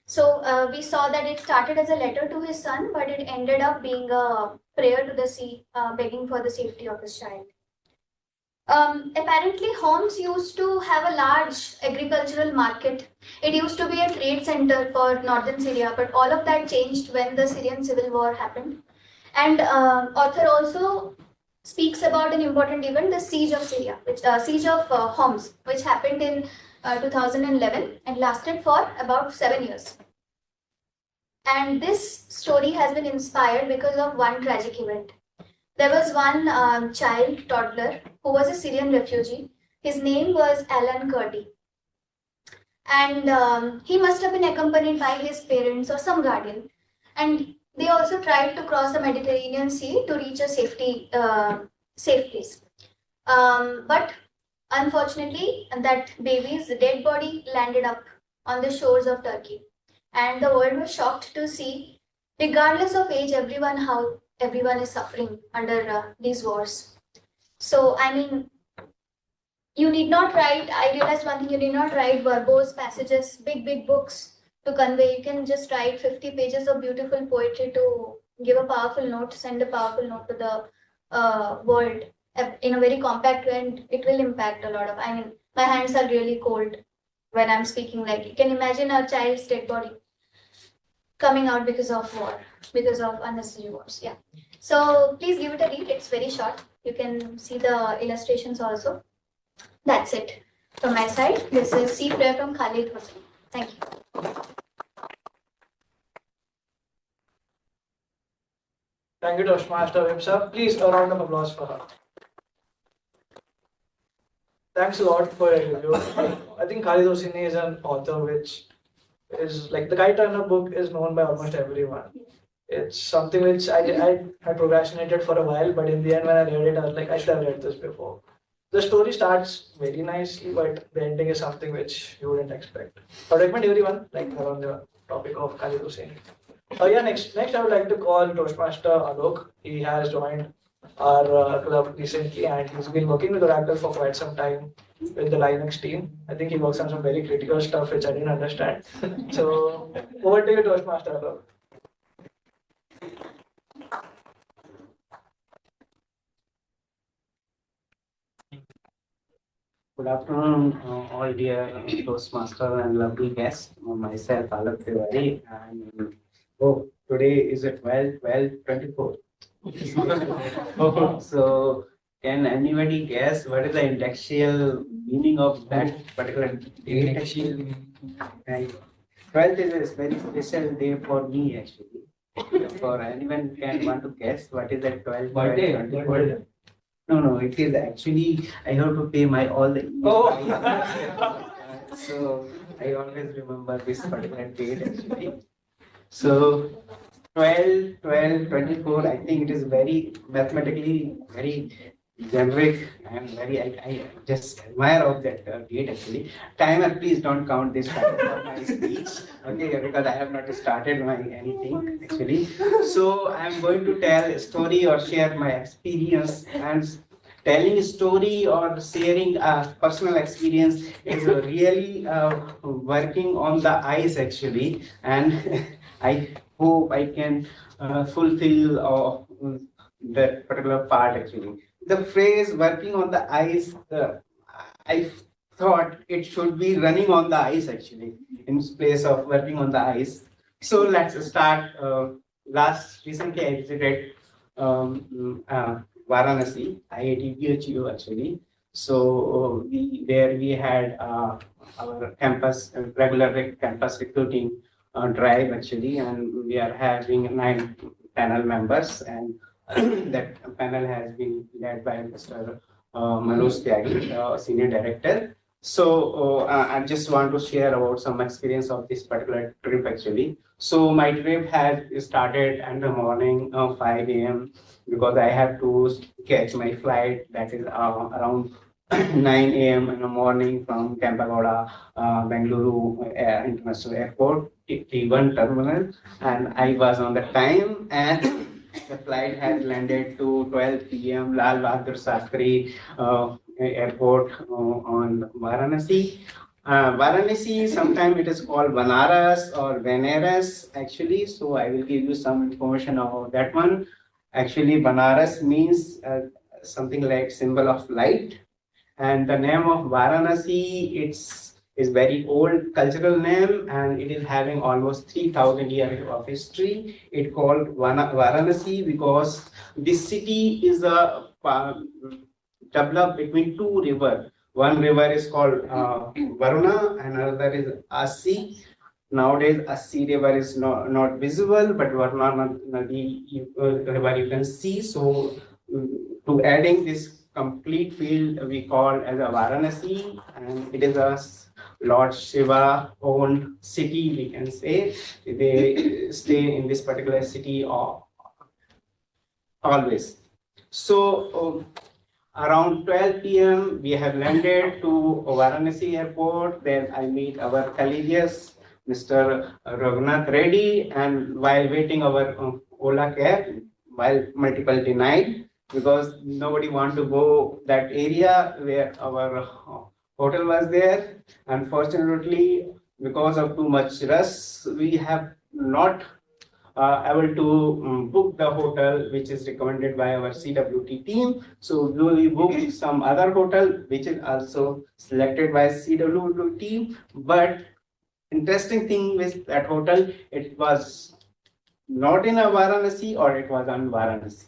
So we saw that it started as a letter to his son, but it ended up being a prayer to the sea, begging for the safety of his child. Apparently, Homs used to have a large agricultural market. It used to be a trade center for northern Syria, but all of that changed when the Syrian civil war happened. And author also speaks about an important event, the siege of Syria, which siege of Homs, which happened in 2011 and lasted for about 7 years. And this story has been inspired because of one tragic event. There was one toddler, who was a Syrian refugee. His name was Alan Kurdi. And he must have been accompanied by his parents or some guardian. And they also tried to cross the Mediterranean Sea to reach a safe place. But unfortunately, that baby's dead body landed up on the shores of Turkey. And the world was shocked to see, regardless of age, how everyone is suffering under these wars. So, I mean, you need not write, I realized one thing, you need not write verbose passages, big books to convey. You can just write 50 pages of beautiful poetry to give a powerful note, send a powerful note to the world in a very compact way, and it will impact a lot of, I mean, my hands are really cold when I'm speaking. Like, you can imagine a child's dead body coming out because of war, because of unnecessary wars. Yeah. So please give it a read. It's very short. You can see the illustrations also. That's it from my side. This is Sea Prayer from Khalid Hussain. Thank you. Thank you, Toastmaster Abhipsa. Please, a round of applause for her. Thanks a lot for your review. I think Khalid Hussaini is an author which is like the Kite Runner book is known by almost everyone. It's something which I had procrastinated for a while, but in the end, when I read it, I was like, I should have read this before. The story starts very nicely, but the ending is something which you wouldn't expect. I would recommend everyone, like around the topic of Khalid Hussaini. Next I would like to call Toastmaster Alok. He has joined our club recently, and he's been working with Oracle for quite some time with the Linux team. I think he works on some very critical stuff which I didn't understand. So over to you, Toastmaster Alok. Good afternoon, all dear Toastmaster and lovely guests. Myself, Alok Tiwari, and today is at 12/12/24. So, can anybody guess what is the intellectual meaning of that particular date actually. And 12th is a very special day for me actually. For anyone can want to guess what is that 12th? Birthday. No, it is actually I have to pay my all the. So I always remember this particular date actually. So 12, 12, 24, I think it is very mathematically very generic and very, I just admire of that date actually. Timer, please don't count this time for my speech, okay, because I have not started my anything actually. So I'm going to tell a story or share my experience, and telling a story or sharing a personal experience is really working on the eyes actually, and I hope I can fulfill that particular part actually. The phrase working on the eyes, I thought it should be running on the ice actually, in place of working on the ice. So let's start. Recently I visited Varanasi, IIT BHU actually. So there we had our campus, regular campus recruiting drive actually, and we are having 9 panel members, and that panel has been led by Mr. Manoj Tyagi, Senior Director. So I just want to share about some experience of this particular trip actually. So my trip has started in the morning 5 a.m. because I have to catch my flight that is around 9 a.m. in the morning from Kempegowda, Bengaluru International Airport, T1 terminal, and I was on the time, and the flight had landed to 12 p.m. Lal Bahadur Shastri Airport on Varanasi. Varanasi, sometimes it is called Banaras or Benares actually, so I will give you some information about that one. Actually, Banaras means something like symbol of light, and the name of Varanasi, is very old cultural name, and it is having almost 3,000 years of history. It called Varanasi because this city is developed between 2 rivers. One river is called Varuna, and another is Asi. Nowadays, Asi river is not visible, but Varuna river you can see. So, to adding this complete field, we call as a Varanasi, and it is a Lord Shiva owned city, we can say. They stay in this particular city always. So around 12 p.m. we have landed to Varanasi airport. Then I meet our colleagues, Mr. Raghunath Reddy, and while waiting our Ola cab, while multiple denied because nobody want to go that area where our hotel was there. Unfortunately, because of too much rush, we have not able to book the hotel which is recommended by our CWT team. So we booked some other hotel which is also selected by CWT team. But interesting thing with that hotel, it was not in a Varanasi, or it was on Varanasi,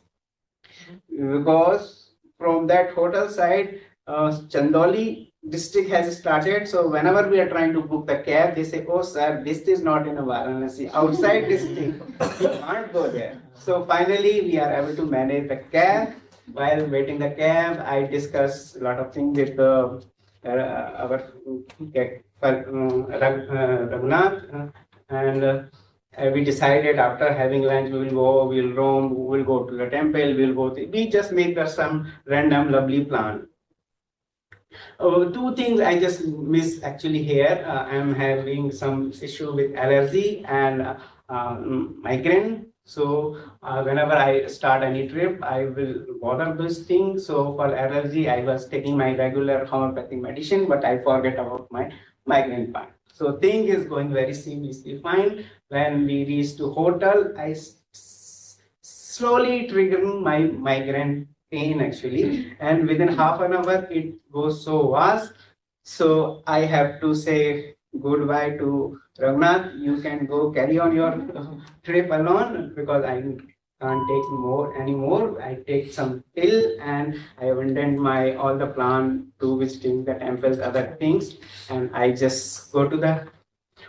because from that hotel side, Chandoli district has started. So whenever we are trying to book the cab, they say, "Oh sir, this is not in a Varanasi, outside district, you can't go there." So finally, we are able to manage the cab. While waiting the cab, I discuss a lot of things with our Raghunath, and we decided after having lunch, we will roam, we will go to the temple, we just make some random lovely plan. 2 things I just miss actually here. I'm having some issue with allergy and migraine. So whenever I start any trip, I will bother those things. So for allergy, I was taking my regular homeopathic medicine, but I forget about my migraine part. So thing is going very seamlessly fine. When we reach to hotel, I slowly triggering my migraine pain actually, and within half an hour it goes so fast. So I have to say goodbye to Raghunath. You can go carry on your trip alone because I can't take more anymore. I take some pill and I abandoned my all the plan to visiting the temples, other things, and I just go to the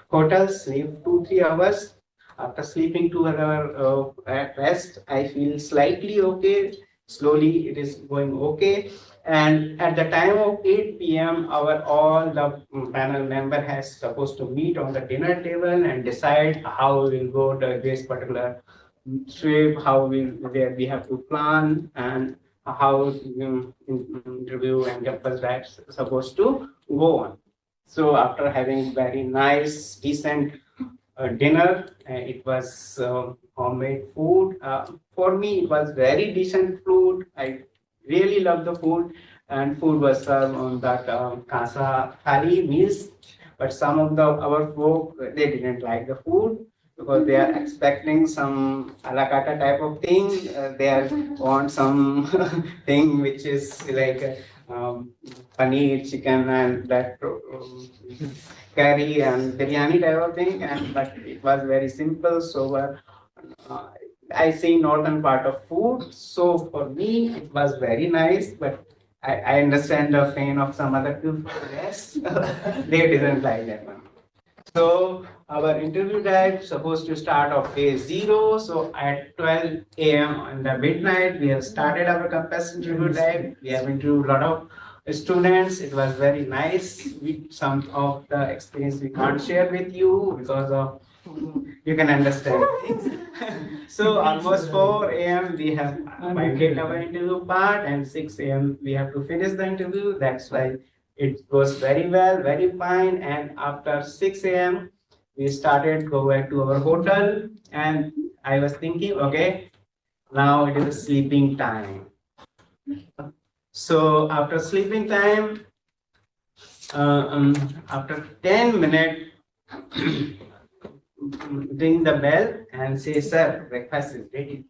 hotel, sleep 2-3 hours. After sleeping 2 hours at rest, I feel slightly okay. Slowly, it is going okay. And at the time of 8 p.m., our all the panel member has supposed to meet on the dinner table and decide how we will go to this particular trip, how we have to plan, and how interview and campus drives supposed to go on. So after having very nice, decent dinner, it was homemade food. For me, it was very decent food. I really love the food, and food was served on that casa thali meals. But some of our folk they didn't like the food because they are expecting some a la carte type of thing. They are want some thing which is like paneer, chicken, and that curry and biryani type of thing. And but it was very simple, sober. I say northern part of food. So for me, it was very nice, but I understand the pain of some other people. Yes, they didn't like that one. So our interview time supposed to start of day 0. So at 12 a.m. in the midnight, we have started our campus interview time. We have interviewed a lot of students. It was very nice. Some of the experience we can't share with you because of you can understand things. So almost 4 a.m. we have completed our interview part, and 6 a.m. we have to finish the interview. That's why it goes very well, very fine. And after 6 a.m., we started go back to our hotel, and I was thinking, okay, now it is sleeping time. So after sleeping time, after 10 minutes, ring the bell and say, sir, breakfast is ready.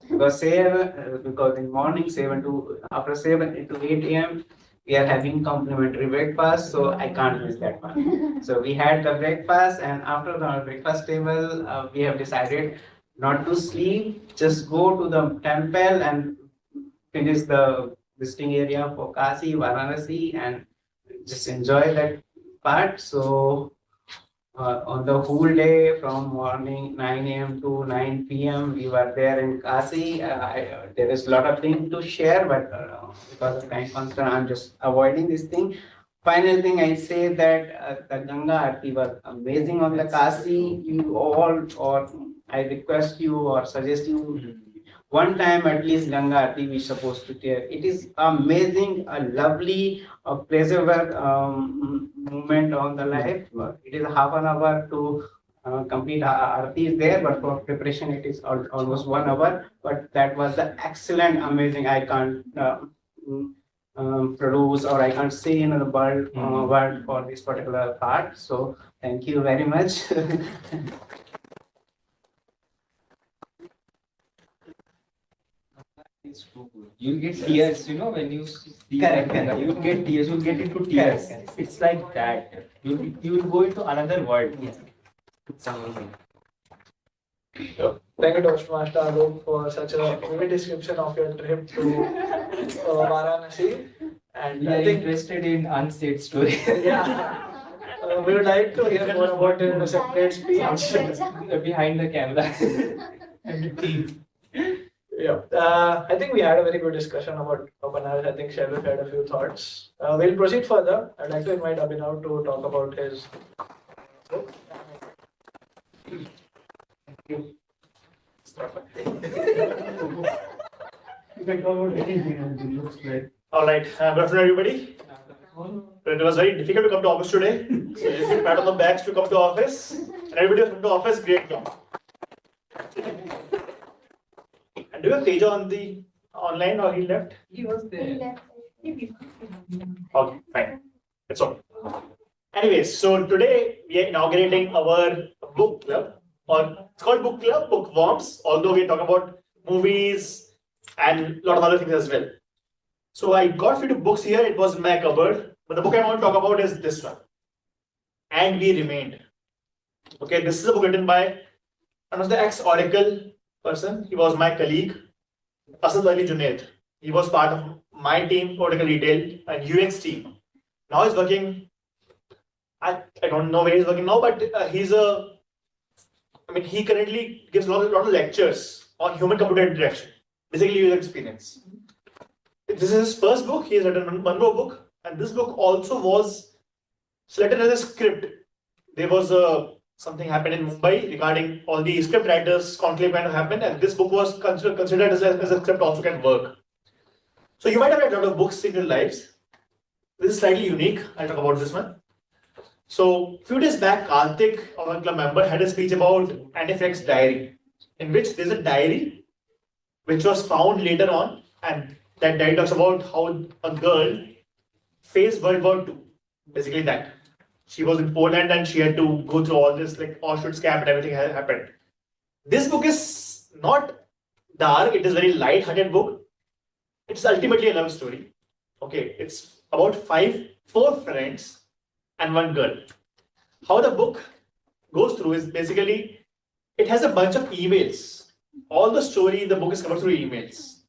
Because in morning 7 to after 7 to 8 a.m. we are having complimentary breakfast, so I can't miss that one. So we had the breakfast, and after the breakfast table, we have decided not to sleep, just go to the temple and finish the visiting area for Kasi, Varanasi, and just enjoy that part. So on the whole day from morning 9 a.m. to 9 p.m. we were there in Kasi. There is a lot of things to share, but because of time constraint, I'm just avoiding this thing. Final thing I say that the Ganga Aarti was amazing on the Kasi. You all, or I request you or suggest you one time at least Ganga Aarti we supposed to hear. It is amazing, a lovely, a pleasurable moment on the life. It is half an hour to complete Aarti is there, but for preparation it is almost 1 hour. But that was the excellent, amazing. I can't produce or I can't say in the word for this particular part. So thank you very much. You'll get tears, when you see Correct. You'll get tears, you'll get into tears. Correct. It's like that. You will go into another world. Yes. It's amazing. Thank you, Toastmaster Alok, for such a vivid description of your trip to Varanasi. And We I are think interested in unsaid story. yeah, we would like to hear more about it in a separate speech. Behind the camera. And the team. Yeah, I think we had a very good discussion about Abhinav. I think Shailu had a few thoughts. We'll proceed further. I'd like to invite Abhinav to talk about his book. You can talk about anything and it looks great. All right, good afternoon, everybody. It was very difficult to come to office today. So you can pat on the backs to come to office. And everybody who's come to office, great job. And do you have Teja on the online or he left? He was there. Okay, fine. That's all. Anyways, so today we are inaugurating our book club. Or it's called book club, Bookworms, although we talk about movies and a lot of other things as well. So I got few books here. It was my cupboard, but the book I want to talk about is this one. And We Remained. Okay, this is a book written by one of the ex-Oracle person. He was my colleague, Asad Ali Junaid. He was part of my team, Political Retail and UX team. Now he's working, I don't know where he's working now, but he currently gives a lot of lectures on human-computer interaction, basically user experience. This is his first book. He has written one more book, and this book also was selected as a script. There was something happened in Mumbai regarding all the script writers conclave kind of happened, and this book was considered as a script also can work. So you might have read a lot of books in your lives. This is slightly unique. I'll talk about this one. So a few days back, Karthik, our club member, had a speech about NFX diary, in which there's a diary which was found later on, and that diary talks about how a girl faced World War II. Basically that. She was in Poland and she had to go through all this like Auschwitz camp and everything happened. This book is not dark, it is a very light-hearted book. It's ultimately a love story. Okay, it's about four friends and one girl. How the book goes through is basically, it has a bunch of emails. All the story in the book is covered through emails.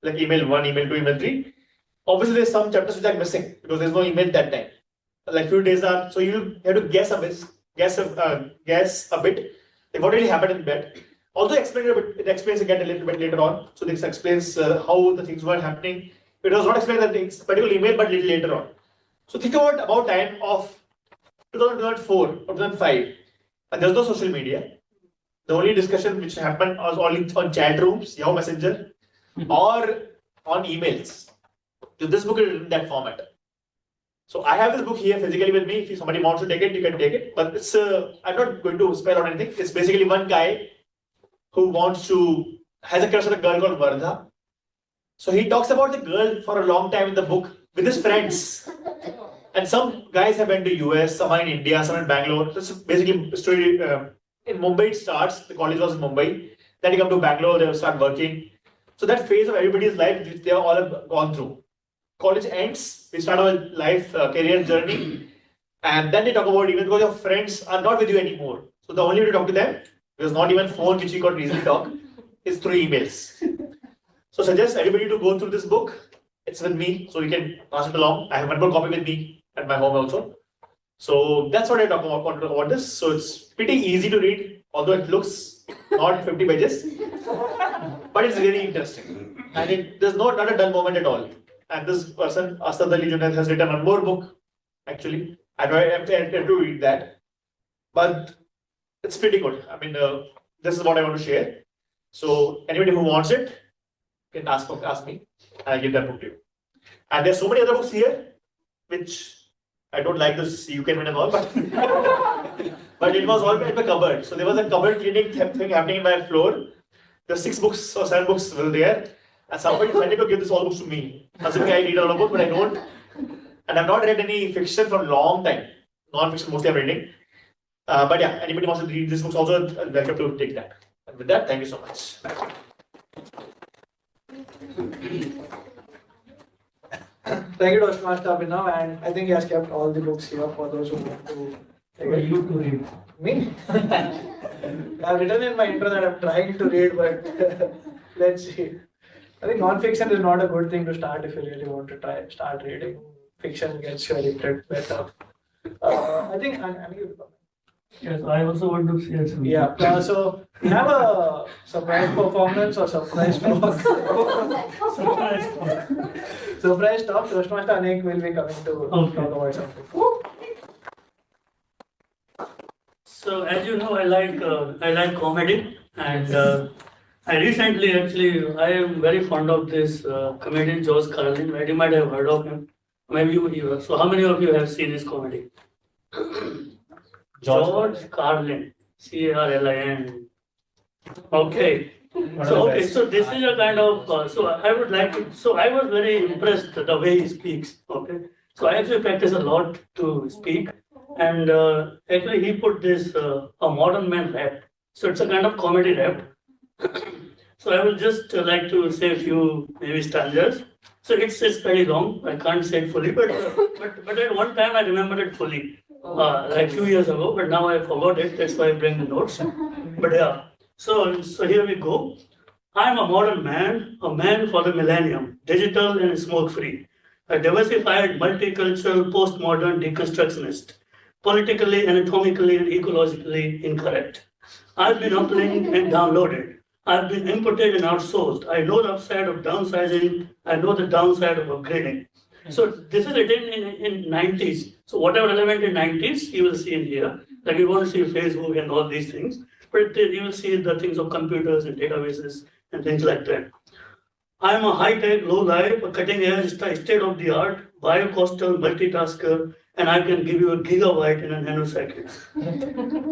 Like email 1, email 2, email 3. Obviously, there's some chapters which are missing because there's no email that time. Like few days are, so you have to guess a bit, like what really happened in bed. Also explain a bit, it explains again a little bit later on. So this explains how the things were happening. It was not explained that it's particular email, but little later on. So think about time of 2004 or 2005, and there's no social media. The only discussion which happened was only on chat rooms, Yahoo Messenger, or on emails. So this book is in that format. So I have this book here physically with me. If somebody wants to take it, you can take it. But it's I'm not going to spell out anything. It's basically one guy who has a crush on a girl called Vardha. So he talks about the girl for a long time in the book with his friends. And some guys have been to US, some are in India, some in Bangalore. That's basically a story. In Mumbai it starts. The college was in Mumbai. Then they come to Bangalore. They start working. So that phase of everybody's life, which they all have gone through. College ends, we start our life career journey, and then they talk about even because your friends are not with you anymore. So the only way to talk to them, there's not even phone which we got easily talk, is through emails. So suggest everybody to go through this book. It's with me, so you can pass it along. I have one more copy with me at my home also. So that's what I talk about this. So it's pretty easy to read, although it looks not 50 pages, but it's really interesting. And there's not a dull moment at all. And this person, Asad Ali Junaid, has written one more book, actually. I have to read that. But it's pretty good. I mean, this is what I want to share. So anybody who wants it can ask me. I'll give that book to you. And there's so many other books here, which I don't like this you can win and all, but but it was all in my cupboard. So there was a cupboard cleaning thing happening in my floor. There were 6 books or 7 books were there. And somebody decided to give this all books to me. Assuming I read all the books, but I don't. And I've not read any fiction for a long time. Non-fiction mostly I'm reading. But yeah, anybody wants to read these books also, welcome to take that. And with that, thank you so much. Thank you, Toastmaster Abhinav, and I think he has kept all the books here for those who want to take you to read. Me? I've written in my intro that I'm trying to read, but let's see. I think non-fiction is not a good thing to start if you really want to start reading. Fiction gets you addicted better. I think Yes, I also want to share something. Yeah, so we have a surprise performance or surprise talk. Surprise talk. Toastmaster Anek will be coming to talk about something. So as you know, I like comedy, and I recently I am very fond of this comedian George Carlin. Right? You might have heard of him. Maybe you have. So how many of you have seen his comedy? George Carlin, Carlin. Okay. So this is a kind of. So I would like to. So I was very impressed the way he speaks. Okay. So I actually practice a lot to speak, and actually he put this a modern man rap. So it's a kind of comedy rap. So I would just like to say a few maybe stanzas. So it's very long. I can't say it fully, but at one time I remembered it fully, like few years ago. But now I forgot it. That's why I bring the notes. But yeah. So here we go. I'm a modern man, a man for the millennium, digital and smoke-free, a diversified, multicultural, postmodern deconstructionist, politically, anatomically, and ecologically incorrect. I've been uplinked and downloaded. I've been inputted and outsourced. I know the upside of downsizing. I know the downside of upgrading. So this is written in 90s. So whatever relevant in 90s, you will see in here. Like you won't see Facebook and all these things, but you will see the things of computers and databases and things like that. I'm a high-tech, low-life, a cutting-edge, state-of-the-art, biocoastal multitasker, and I can give you a gigabyte in a nanosecond.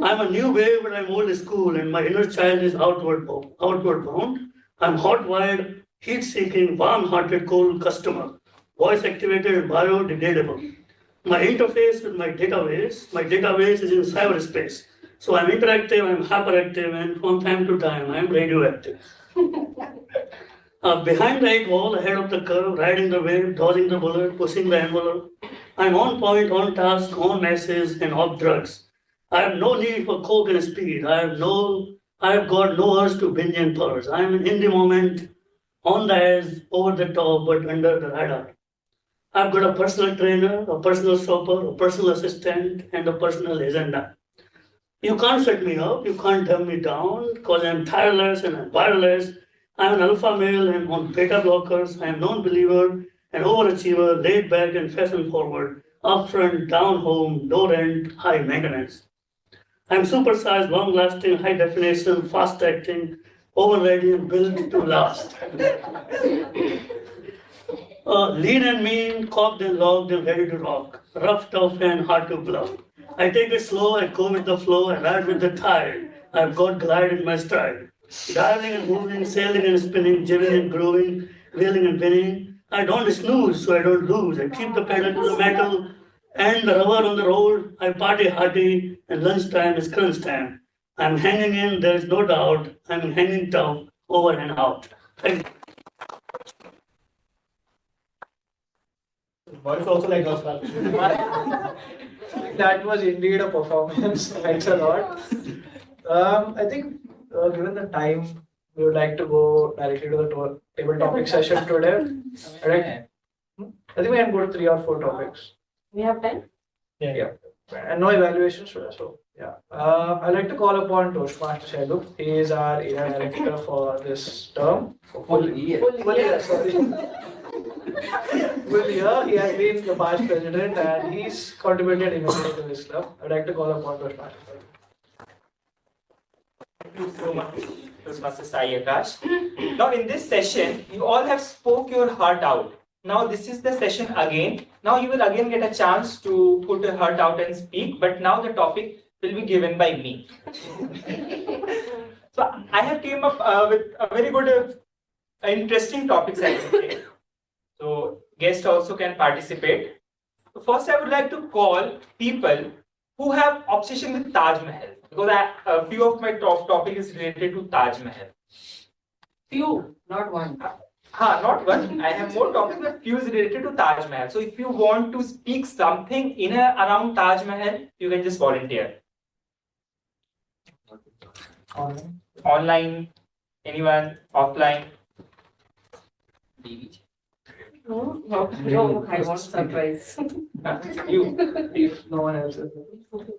I'm a new wave, but I'm old school, and my inner child is outward bound. I'm hot-wired, heat-seeking, warm-hearted, cold customer, voice-activated, and biodegradable. My interface with my database is in cyberspace. So I'm interactive, I'm hyperactive, and from time to time, I'm radioactive. Behind the eight wall, ahead of the curve, riding the wave, dodging the bullet, pushing the envelope. I'm on point, on task, on message, and off drugs. I have no need for coke and speed. I have got no urge to binge and purge. I'm in the moment, on the edge, over the top, but under the radar. I've got a personal trainer, a personal shopper, a personal assistant, and a personal agenda. You can't set me up, you can't dumb me down, because I'm tireless and I'm wireless. I'm an alpha male and on beta blockers. I'm a non-believer, an overachiever, laid back and fashion forward, upfront, down home, low rent, high maintenance. I'm supersized, long-lasting, high definition, fast acting, over ready and built to last. Lean and mean, cocked and locked and ready to rock, rough, tough and hard to bluff. I take it slow, I go with the flow, I ride with the tide. I've got glide in my stride. Diving and moving, sailing and spinning, jigging and grooving, wheeling and winning. I don't snooze, so I don't lose. I keep the pedal to the metal and the rubber on the road. I party hardy, and lunchtime is crunch time. I'm hanging in, there is no doubt. I'm hanging tough, over and out. Thank you. Voice also like us. That was indeed a performance. Thanks a lot. I think, given the time, we would like to go directly to the table topic session today. Right? I think we can go to 3 or 4 topics. We have time? Yeah. And no evaluations today. So, yeah. I'd like to call upon Toastmaster Shailu. He is our area director for this term. Full year. Sorry. Full year. He has been the past president and he's contributed immensely to this club. I'd like to call upon Toastmaster Shailu. Thank you so much, Toastmasters Saiakash. Now, in this session, you all have spoke your heart out. Now, this is the session again. Now, you will again get a chance to put your heart out and speak, but now the topic will be given by me. So, I have came up with a very good, interesting topics, I would say. So, guests also can participate. So first, I would like to call people who have obsession with Taj Mahal, because a few of my topic is related to Taj Mahal. Few, not one. Not one. I have more topics, but few is related to Taj Mahal. So if you want to speak something in around Taj Mahal, you can just volunteer. Online? Anyone? Offline? No, I want surprise. You, if no one else is.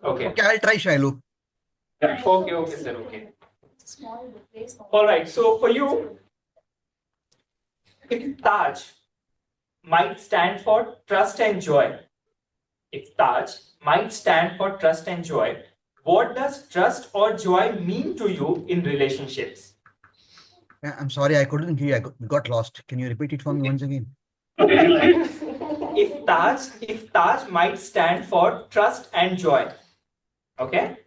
Okay. Okay, I'll try Shailu. Okay, sir, okay. All right, so for you, if Taj might stand for trust and joy, what does trust or joy mean to you in relationships? I'm sorry, I couldn't hear. I got lost. Can you repeat it for me once again? If Taj might stand for trust and joy, okay?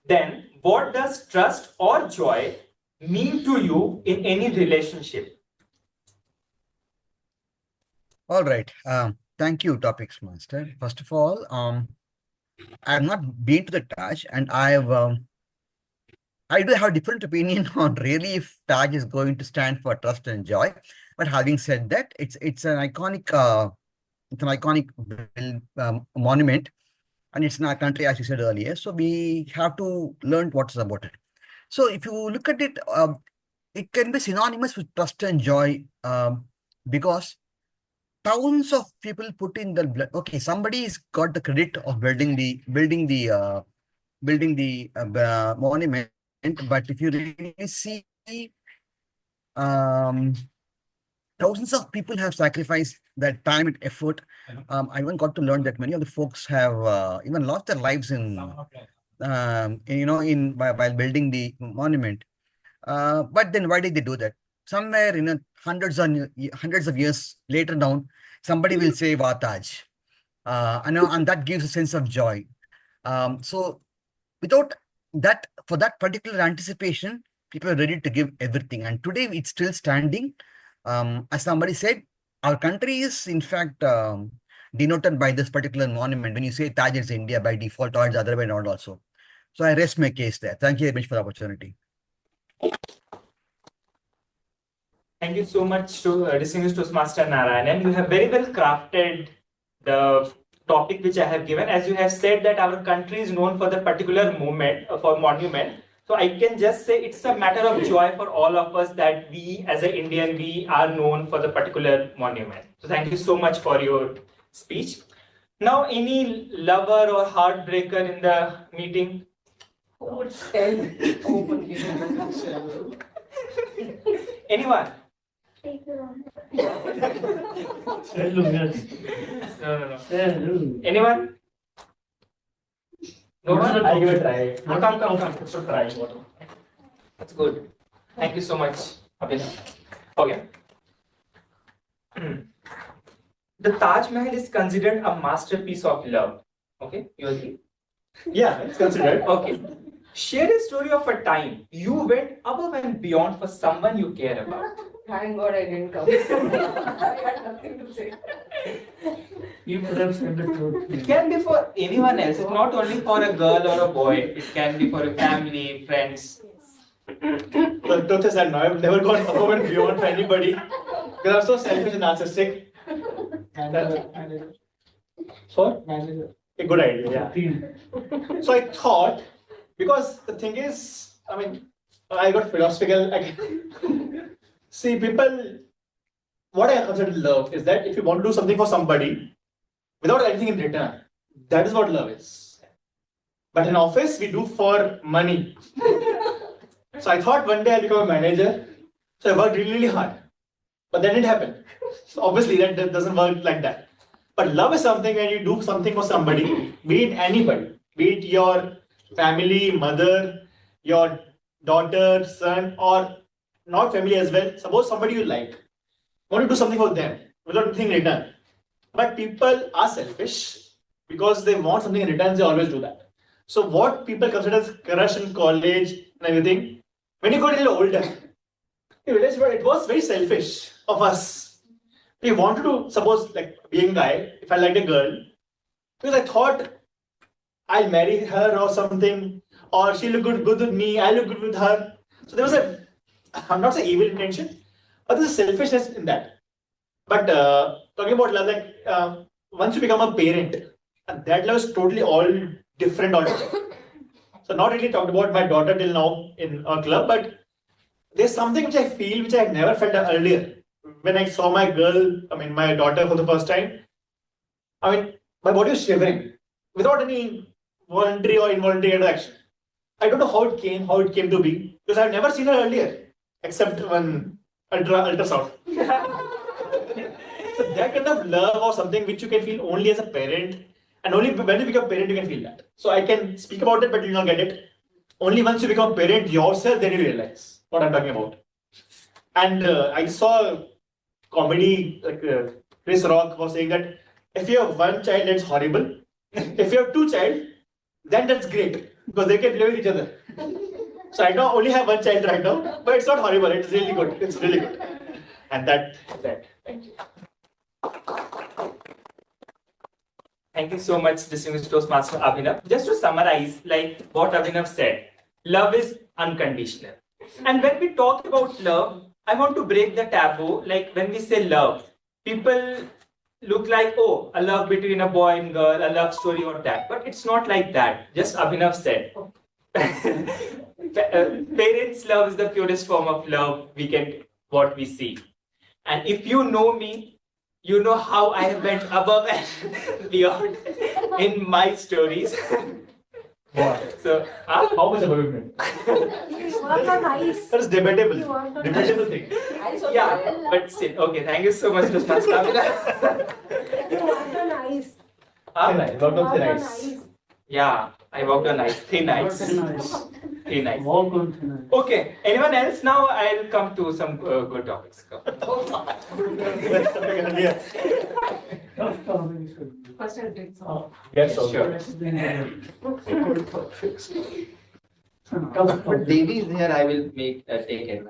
Then what does trust or joy mean to you in any relationship? All right. Thank you, Topics Master. First of all, I have not been to the Taj, and I do have a different opinion on really if Taj is going to stand for trust and joy. But having said that, it's an iconic monument, and it's in our country, as you said earlier. So we have to learn what's about it. So if you look at it, it can be synonymous with trust and joy, because thousands of people put in the blood. Okay, somebody's got the credit of building the monument, but if you really see, um, thousands of people have sacrificed their time and effort. I even got to learn that many of the folks have even lost their lives while building the monument. But then why did they do that? Somewhere in hundreds of years later down, somebody will say Vataj. And that gives a sense of joy. So without that, for that particular anticipation, people are ready to give everything. And today it's still standing. As somebody said, our country is in fact denoted by this particular monument. When you say Taj, it's India by default, or it's the other way around also. So I rest my case there. Thank you very much for the opportunity. Thank you so much to distinguished Toastmaster Narayanan. You have very well crafted the topic which I have given. As you have said that our country is known for the particular monument. So I can just say it's a matter of joy for all of us that we as an Indian, we are known for the particular monument. So thank you so much for your speech. Now, any lover or heartbreaker in the meeting? Who would tell openly? Anyone? Shailu, yes. No. Shailu. Anyone? No one? I'll give it a try. Come. So try. That's good. Thank you so much, Abhinav. Okay. The Taj Mahal is considered a masterpiece of love. Okay, you agree? Yeah, it's considered. Okay. Share a story of a time you went above and beyond for someone you care about. Thank God I didn't come. I had nothing to say. You could have said the truth. It can be for anyone else. It's not only for a girl or a boy. It can be for a family, friends. The truth is that I've never gone above and beyond for anybody because I'm so selfish and narcissistic. Manager. For? Manager. A good idea, yeah. So I thought, because the thing is, I mean, I got philosophical. See, people, what I consider love is that if you want to do something for somebody without anything in return, that is what love is. But in office, we do for money. So I thought one day I'll become a manager. So I worked really, really hard. But that didn't happen. So obviously, that doesn't work like that. But love is something when you do something for somebody, be it anybody, be it your family, mother, your daughter, son, or not family as well. Suppose somebody you like, want to do something for them without anything in return. But people are selfish because they want something in return, they always do that. So what people consider as crush in college and everything, when you go a little older, you realize it was very selfish of us. We wanted to, suppose like being a guy, if I liked a girl, because I thought I'll marry her or something, or she look good with me, I look good with her. So there was I'm not saying evil intention, but there's a selfishness in that. But talking about love, like once you become a parent, that love is totally all different altogether. So not really talked about my daughter till now in our club, but there's something which I feel which I had never felt earlier. When I saw my daughter for the first time, I mean, my body was shivering without any voluntary or involuntary interaction. I don't know how it came to be, because I've never seen her earlier, except one ultrasound. So that kind of love or something which you can feel only as a parent, and only when you become a parent you can feel that. So I can speak about it, but you will not get it. Only once you become a parent yourself, then you realize what I'm talking about. And I saw comedy, like Chris Rock was saying that if you have one child, that's horrible. If you have two child, then that's great, because they can play with each other. So I don't only have one child right now, but it's not horrible. It's really good. It's really good. And that's it. Thank you. Thank you so much, distinguished Toastmaster Abhinav. Just to summarize, like what Abhinav said, love is unconditional. And when we talk about love, I want to break the taboo. Like when we say love, people look like, oh, a love between a boy and girl, a love story or that. But it's not like that. Just Abhinav said, Parents' love is the purest form of love what we see. And if you know me, you know how I have went above and beyond in my stories. So, how much above it? That's debatable. Debatable thing. Yeah, but still, okay. Thank you so much, Toastmasters Club. Worked on thin ice. Yeah, I walked on ice, thin ice. Thin ice. Walk on thin ice. Okay, anyone else? Now I'll come to some good topics. First I'll take some. Yes, Sure. But Devi is here, I will take advantage.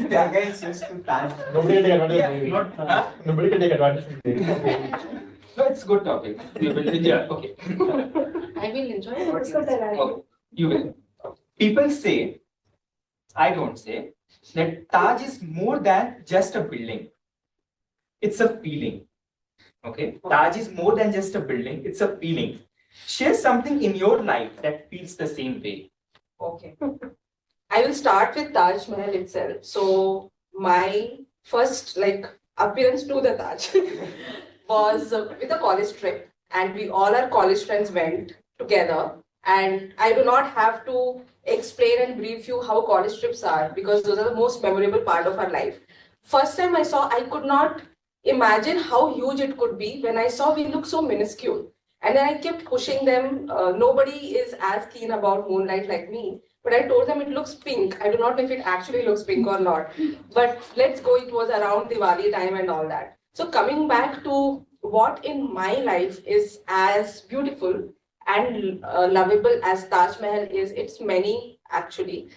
Again, since to time. Nobody can take advantage Yeah, of Devi. not, Nobody can take advantage of Devi. no, it's good topic. We will enjoy. Okay. I will enjoy what you say. Okay. You will. People say, I don't say, that Taj is more than just a building. It's a feeling. Okay. Taj is more than just a building. It's a feeling. Share something in your life that feels the same way. Okay. I will start with Taj Mahal itself. So my first appearance to the Taj was with a college trip, and we all our college friends went together. And I do not have to explain and brief you how college trips are, because those are the most memorable part of our life. First time I saw, I could not imagine how huge it could be. When I saw we look so minuscule. And then I kept pushing them. Nobody is as keen about moonlight like me. But I told them it looks pink. I do not know if it actually looks pink or not. But let's go, it was around Diwali time and all that. So coming back to what in my life is as beautiful and lovable as Taj Mahal is, it's many actually.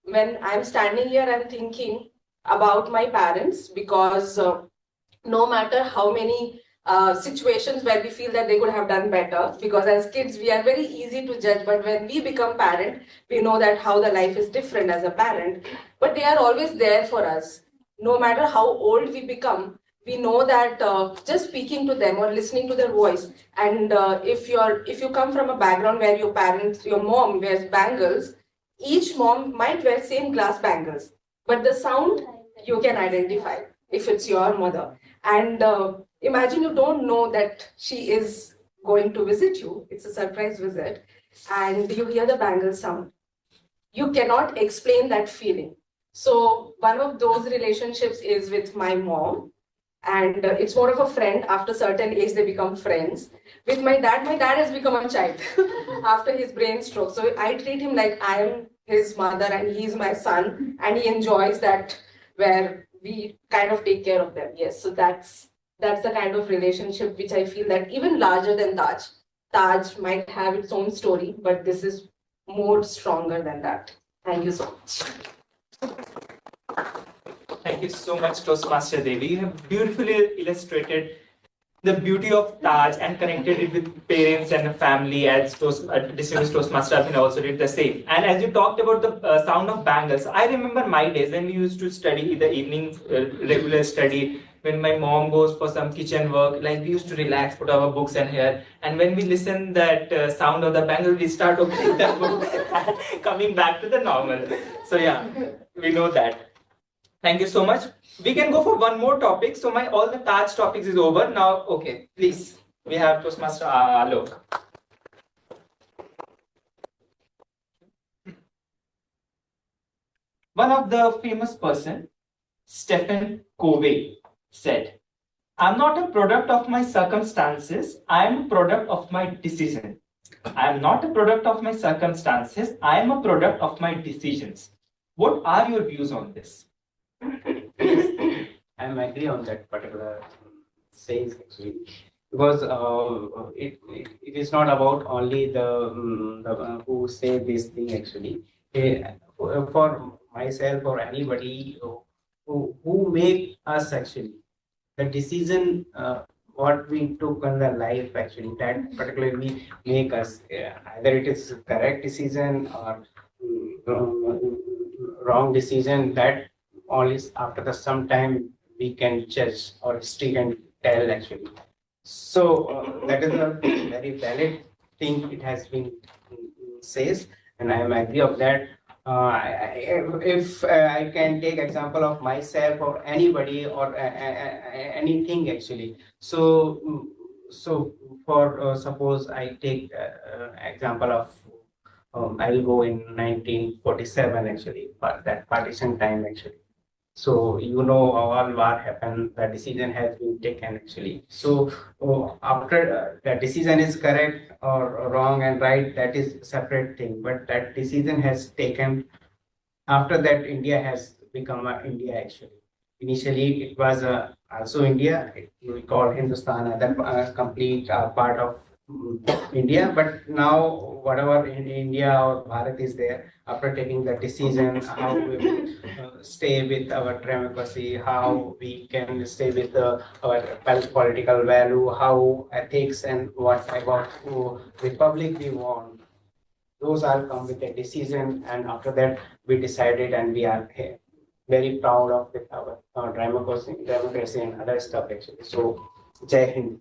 When I'm standing here, I'm thinking about my parents, because no matter how many situations where we feel that they could have done better, because as kids we are very easy to judge, but when we become parent, we know that how the life is different as a parent. But they are always there for us. No matter how old we become, we know that just speaking to them or listening to their voice, and if you come from a background where your mom wears bangles, each mom might wear same glass bangles, but the sound you can identify if it's your mother. And imagine you don't know that she is going to visit you. It's a surprise visit, and you hear the bangle sound. You cannot explain that feeling. So one of those relationships is with my mom, and it's more of a friend. After certain age, they become friends. With my dad has become a child after his brain stroke. So I treat him like I am his mother and he's my son, and he enjoys that, where we kind of take care of them. Yes, so that's the kind of relationship which I feel that even larger than Taj. Taj might have its own story, but this is more stronger than that. Thank you so much. Thank you so much, Toastmaster Devi. You have beautifully illustrated the beauty of Taj and connected it with parents and family, as distinguished Toastmaster Abhinav also did the same. And as you talked about the sound of bangles, I remember my days when we used to study in the evening, regular study, when my mom goes for some kitchen work, like we used to relax, put our books in here, and when we listen that sound of the bangle, we start opening the book and coming back to the normal. So yeah, we know that. Thank you so much. We can go for one more topic. So all the Taj topics is over now. Okay, please. We have Toastmaster Alok. One of the famous person, Stephen Covey, said, "I'm not a product of my circumstances. I am a product of my decision. I am not a product of my circumstances. I am a product of my decisions." What are your views on this? I agree on that particular saying actually, because it is not about only the who say this thing actually. For myself or anybody who make us actually the decision what we took in the life actually, that particularly make us either it is correct decision or wrong decision, that only after some time we can judge or history can tell actually. So that is a very valid thing. It has been says, and I am agree of that. If I can take example of myself or anybody or anything actually. So for suppose I take example of I will go in 1947 actually, but that partition time actually. So you know all what happened, the decision has been taken actually. So after the decision is correct or wrong and right, that is separate thing. But that decision has taken after that India has become India actually. Initially it was also India, we call Hindustan, that complete part of India, but now whatever in India or Bharat is there, after taking the decision, how we will stay with our democracy, how we can stay with our political value, how ethics and what type of republic we want. Those all come with a decision, and after that we decided, and we are very proud of with our democracy and other stuff actually. So, Jai Hind.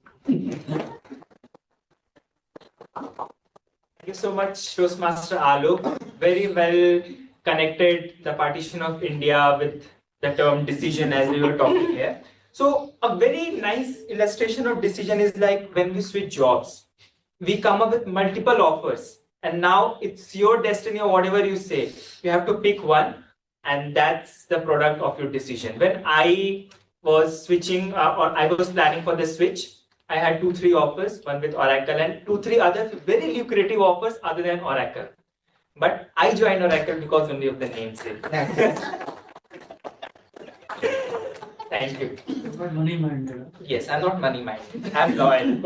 Thank you so much, Toastmaster Alok. Very well connected the partition of India with the term decision as we were talking here. So a very nice illustration of decision is like when we switch jobs. We come up with multiple offers and now it's your destiny or whatever you say. You have to pick one and that's the product of your decision. When I was switching or I was planning for the switch, I had 2-3 offers, one with Oracle and 2-3 other very lucrative offers other than Oracle. But I joined Oracle because only of the namesake. Thank you. Not money minded. Yes, I'm not money minded. I'm loyal.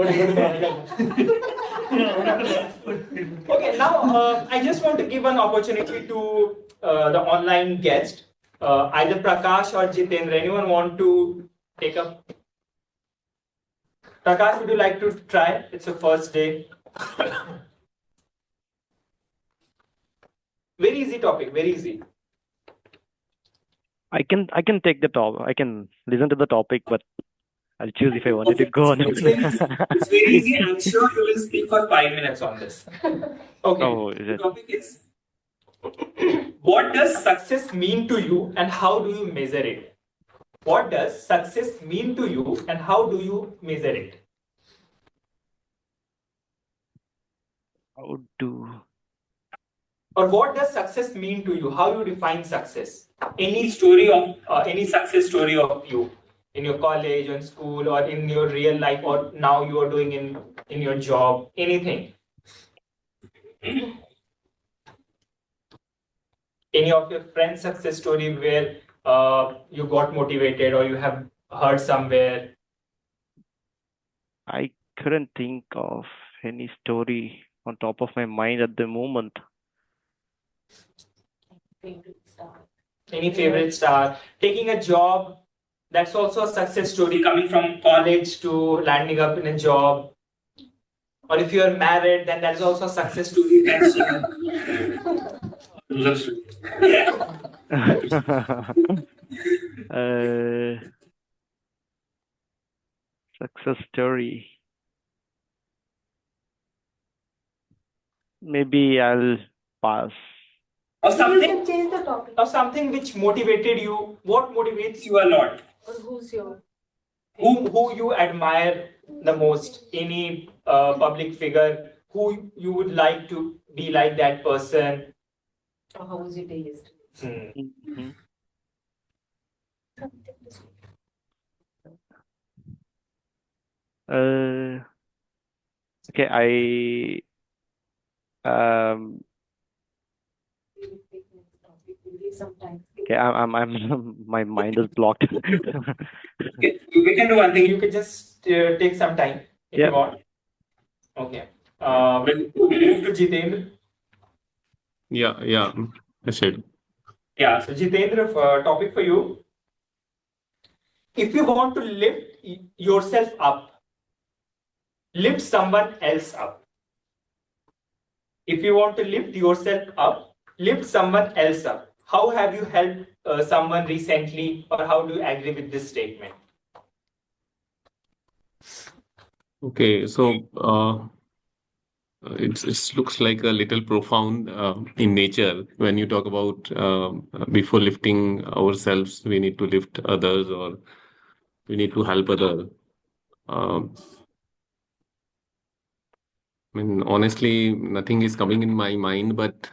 Okay, now I just want to give an opportunity to the online guest, either Prakash or Jitendra. Anyone want to take up? Prakash, would you like to try? It's the first day. Very easy topic, very easy. I can take the top. I can listen to the topic, but I'll choose if I wanted to go on. It's very easy. I'm sure you will speak for 5 minutes on this. Okay. Oh, is the it? topic is what does success mean to you and how do you measure it? What does success mean to you and how do you measure it? How do? Or what does success mean to you? How you define success? Any story of any success story of you in your college, or in school, or in your real life, or now you are doing in your job, anything. Any of your friends' success story where you got motivated or you have heard somewhere? I couldn't think of any story on top of my mind at the moment. Any favorite star? Taking a job, that's also a success story, coming from college to landing up in a job. Or if you are married, then that's also a success story. Success story. Maybe I'll pass. Or something, Change the topic. or something which motivated you. What motivates you a lot? Or who's your? Who you admire the most? Any public figure who you would like to be like that person? Or how was your day yesterday? Mhm. Okay, okay, I'm my mind is blocked. Okay, we can do one thing. You can just take some time if you want. Okay. We'll move to Jitendra. Yeah, I said. Yeah, so Jitendra, topic for you. If you want to lift yourself up, lift someone else up. If you want to lift yourself up, lift someone else up. How have you helped someone recently, or how do you agree with this statement? Okay, so it looks like a little profound in nature when you talk about before lifting ourselves, we need to lift others or we need to help others. I mean, honestly, nothing is coming in my mind, but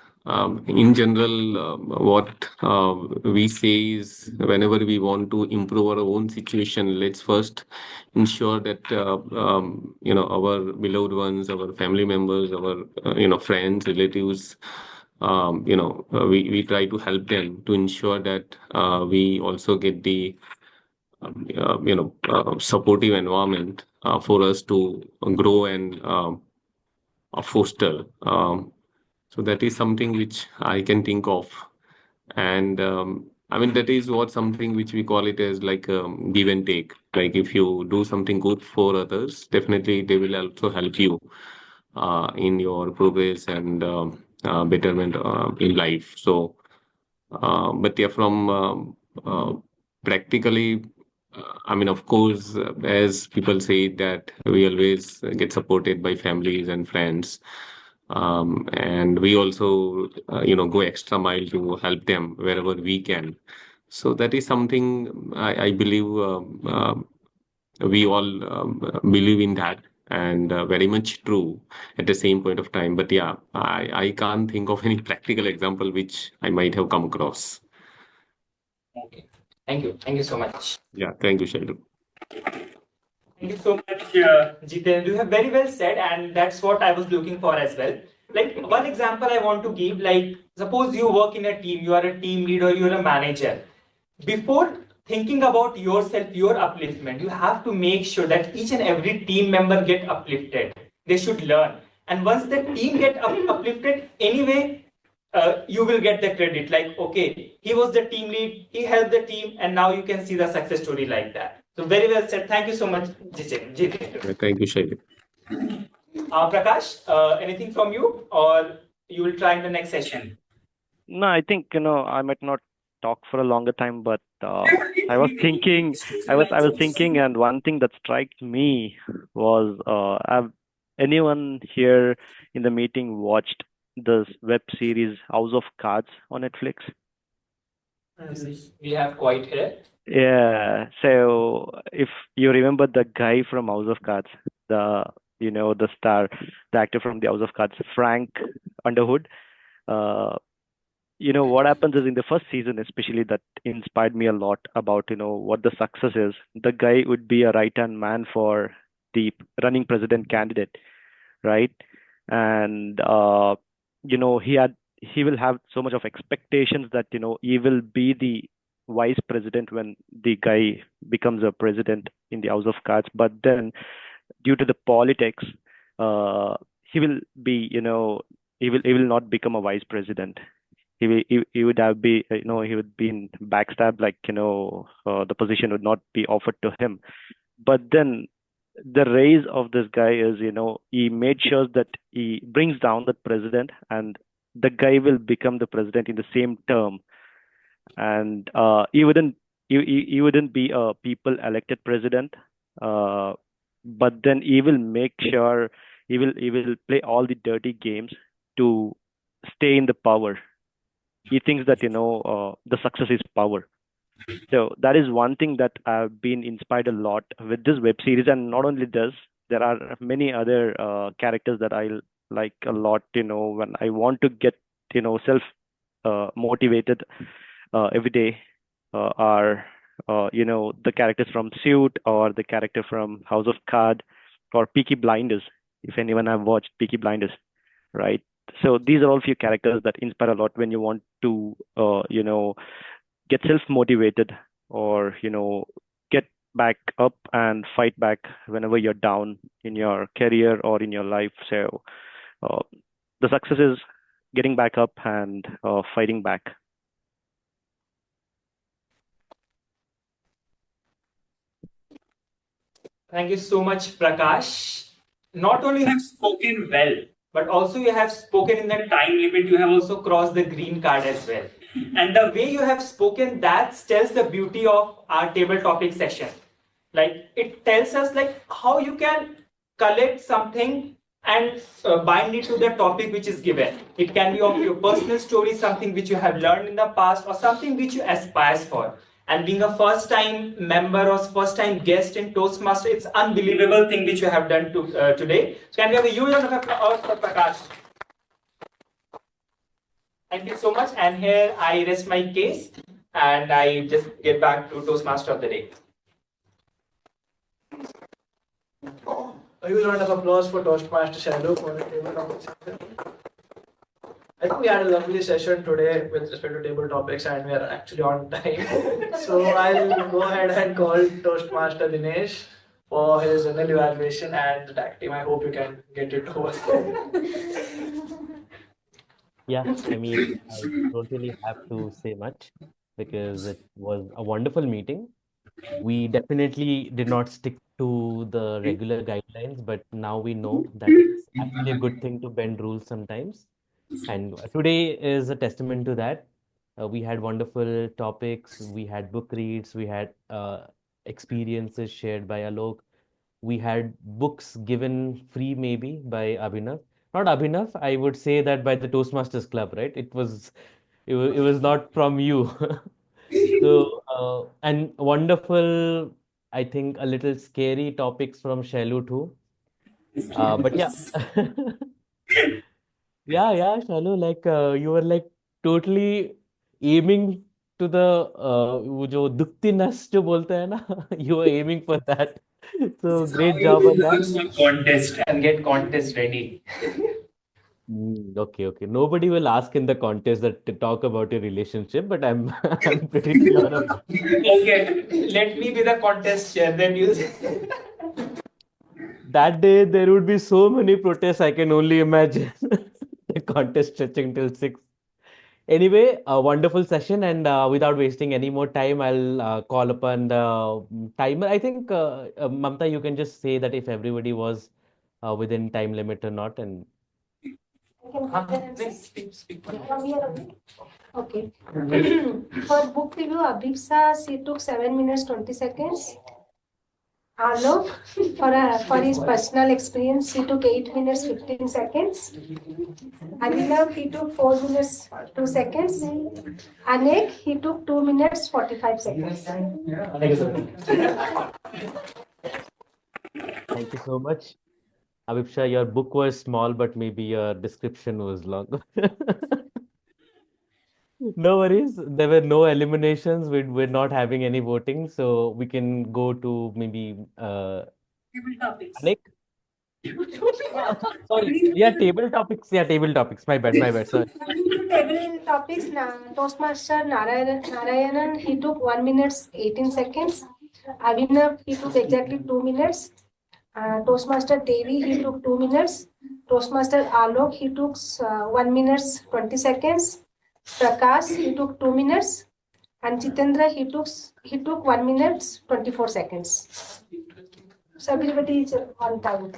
in general, what we say is whenever we want to improve our own situation, let's first ensure that our beloved ones, our family members, our friends, relatives, we try to help them to ensure that we also get the supportive environment for us to grow and foster. So that is something which I can think of. And I mean, that is what something which we call it as like give and take. Like if you do something good for others, definitely they will also help you in your progress and betterment in life. So, but yeah, from practically, I mean, of course, as people say that we always get supported by families and friends. And we also, go extra mile to help them wherever we can. So that is something I believe we all believe in that and very much true at the same point of time. But yeah, I can't think of any practical example which I might have come across. Okay. Thank you. Thank you so much. Yeah, thank you, Shailu. Thank you so much, Jiten. You have very well said, and that's what I was looking for as well. Like one example I want to give, like suppose you work in a team, you are a team leader, you're a manager. Before thinking about yourself, your upliftment, you have to make sure that each and every team member get uplifted. They should learn. And once the team get uplifted, anyway, you will get the credit. Like, okay, he was the team lead, he helped the team, and now you can see the success story like that. So very well said. Thank you so much, Jiten. Thank you, Shailu. Prakash, anything from you, or you will try in the next session? No, I think I might not talk for a longer time, but I was thinking, and one thing that strikes me was, have anyone here in the meeting watched this web series House of Cards on Netflix? We have quite here. Yeah. So if you remember the guy from House of Cards, the star, the actor from the House of Cards, Frank Underwood. What happens is in the first season, especially, that inspired me a lot about what the success is. The guy would be a right-hand man for the running president candidate, right? And he will have so much of expectations that he will be the vice president when the guy becomes a president in the House of Cards. But then, due to the politics, he will be he will not become a vice president. He would have he would be in backstab, like the position would not be offered to him. But then the raise of this guy is he made sure that he brings down the president, and the guy will become the president in the same term. And he wouldn't be a people elected president, but then he will make sure he will play all the dirty games to stay in the power. He thinks that the success is power. So that is one thing that I've been inspired a lot with this web series. And not only this, there are many other characters that I like a lot. When I want to get self motivated every day, are the characters from Suit, or the character from House of Card, or Peaky Blinders, if anyone have watched Peaky Blinders, right? So these are all few characters that inspire a lot when you want to get self-motivated, or get back up and fight back whenever you're down in your career or in your life. So the success is getting back up and fighting back. Thank you so much, Prakash. Not only have spoken well, but also you have spoken in the time limit. You have also crossed the green card as well. And the way you have spoken, that tells the beauty of our table topic session. Like it tells us like how you can collect something and bind it to the topic which is given. It can be of your personal story, something which you have learned in the past, or something which you aspire for. And being a first-time member or first-time guest in Toastmaster, it's unbelievable thing which you have done today. So can we have a huge round of applause for Prakash? Thank you so much. And here I rest my case, and I just get back to Toastmaster of the day. A huge round of applause for Toastmaster Shailu for the table topics. I think we had a lovely session today with respect to table topics, and we are actually on time. So I'll go ahead and call Toastmaster Dinesh for his annual evaluation and the tag team. I hope you can get it over. Yeah, I mean, I don't really have to say much because it was a wonderful meeting. We definitely did not stick to the regular guidelines, but now we know that it's actually a good thing to bend rules sometimes. And today is a testament to that. We had wonderful topics, we had book reads, we had experiences shared by Alok. We had books given free maybe by Abhinav. Not Abhinav, I would say that by the Toastmasters Club, right? It was not from you. So and wonderful, I think a little scary topics from Shailu too. But yeah. Yeah, Shailu, like you were like totally aiming to the वो जो दुखती नस जो बोलते हैं ना, you were aiming for that. So great job on that. Contest and get contest ready. Okay. Nobody will ask in the contest that to talk about your relationship, but I'm I'm pretty sure of that. Okay, let me be the contest chair. Then you. That day there would be so many protests. I can only imagine the contest stretching till 6. Anyway, a wonderful session, and without wasting any more time, I'll call upon the timer. I think Mamta, you can just say that if everybody was within time limit or not, and From here only? Okay. For book review, Abhipsa, she took 7 minutes 20 seconds. Alok, for his personal experience, he took 8 minutes 15 seconds. Abhinav, he took 4 minutes 2 seconds. Anek, he took 2 minutes 45 seconds. thank you so much. Abhipsa, your book was small, but maybe your description was long. No worries. There were no eliminations. We're not having any voting, so we can go to maybe Table topics. Anek. Sorry. Yeah, table topics. Yeah, table topics. My bad. Sorry. Table topics, Toastmaster Narayanan, he took 1 minute 18 seconds. Abhinav, he took exactly 2 minutes. Toastmaster Devi, he took 2 minutes. Toastmaster Alok, he took 1 minute 20 seconds. Prakash, he took 2 minutes. And Jitendra, he took 1 minute 24 seconds. So everybody is on time.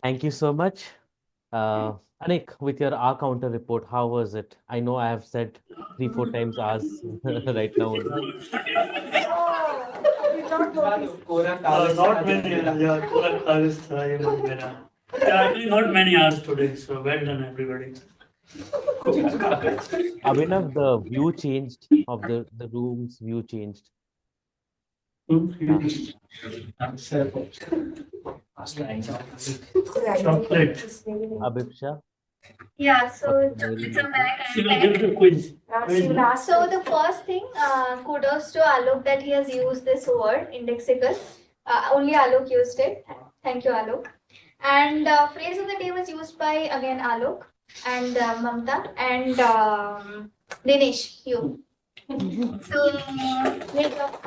Thank you so much. Anik, with your R counter report, how was it? I know I have said 3-4 times R's right now only. Not many. Yeah, पूरा खालिश था ये मन मेरा. Yeah, actually not many hours today, so well done everybody. Abhinav, the view changed of the room's view changed. Chocolate. Abhipsa. Yeah, so it's a back. So the first thing, kudos to Alok that he has used this word, indexical. Only Alok used it. Thank you, Alok. And phrase of the day was used by, again, Alok and Mamta and Dinesh, you. So, great job.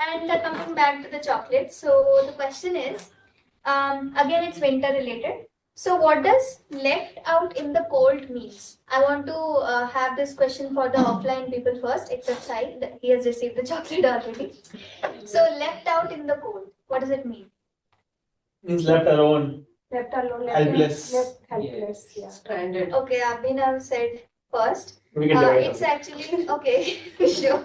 And coming back to the chocolate, so the question is, again, it's winter related. So what does left out in the cold means? I want to have this question for the offline people first, except Sai, he has received the chocolate already. So left out in the cold, what does it mean? Means left alone. Left alone, Helpless. left helpless, yeah. Stranded. Okay, Abhinav said first. We can divide It's actually, okay, sure.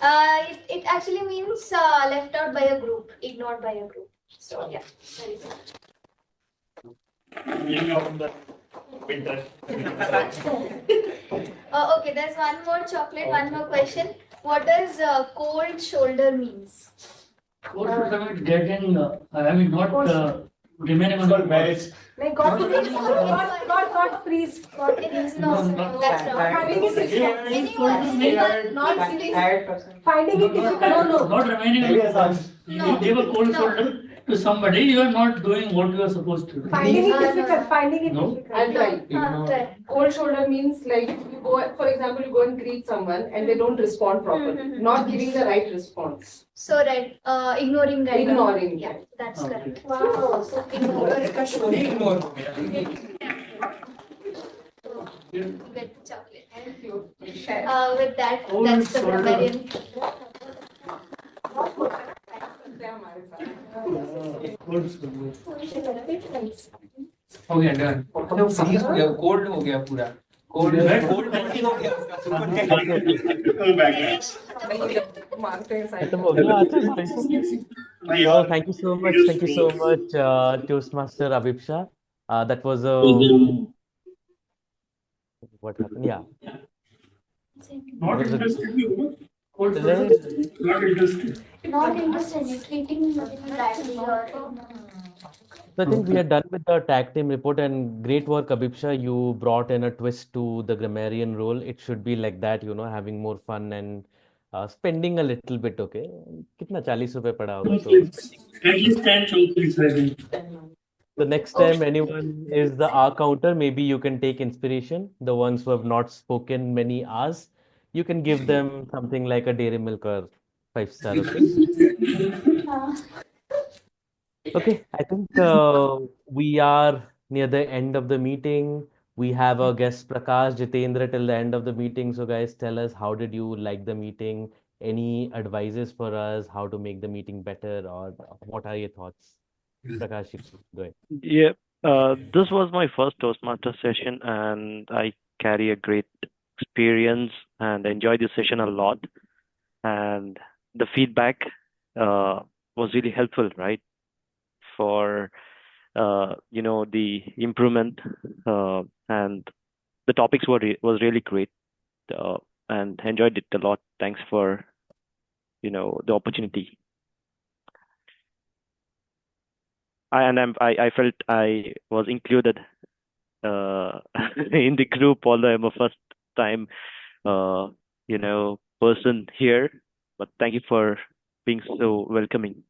It actually means left out by a group, ignored by a group. So yeah, that is it. Winter. Okay, there's one more chocolate, one more question. What does cold shoulder means? Cold shoulder means getting, not remaining on the marriage. Like got freeze. It is no, that's wrong. Finding it difficult. Finding it difficult. No, not remaining on the marriage. You give a cold shoulder to somebody, you are not doing what you are supposed to do. Finding it difficult. Finding it No. difficult. I'll try. Cold shoulder means like you go, for example, you go and greet someone and they don't respond properly, not giving the right response. So right, ignoring right. Ignoring. Yeah, that's correct. Wow. So Get chocolate. Thank you. With that, that's the grammarian. हो गया done मतलब freeze हो गया cold हो गया पूरा cold cold नहीं हो गया उसका Oh, thank you so much. Thank you so much, Toastmaster Abhipsa. That was a what happened? Yeah. Not interested. Cold Today- shoulder. Not interested. Not interested in treating badly or. So I think we are done with the tag team report and great work, Abhipsa. You brought in a twist to the grammarian role. It should be like that, having more fun and spending a little bit, okay? कितना 40 रुपए पड़ा होगा तो At least 10 chocolates, I think. the next time anyone is the R counter, maybe you can take inspiration. The ones who have not spoken many hours, you can give them something like a Dairy Milk or 5-star, okay? Okay, I think we are near the end of the meeting. We have our guest Prakash, Jitendra till the end of the meeting. So guys, tell us, how did you like the meeting? Any advices for us, how to make the meeting better, or what are your thoughts? Prakash, you can go ahead. Yeah, this was my first Toastmaster session, and I carry a great experience and enjoyed the session a lot. And the feedback was really helpful, right? For the improvement, and the topics was really great, and enjoyed it a lot. Thanks for the opportunity. I felt I was included in the group, although I'm a first time person here. But thank you for being so welcoming.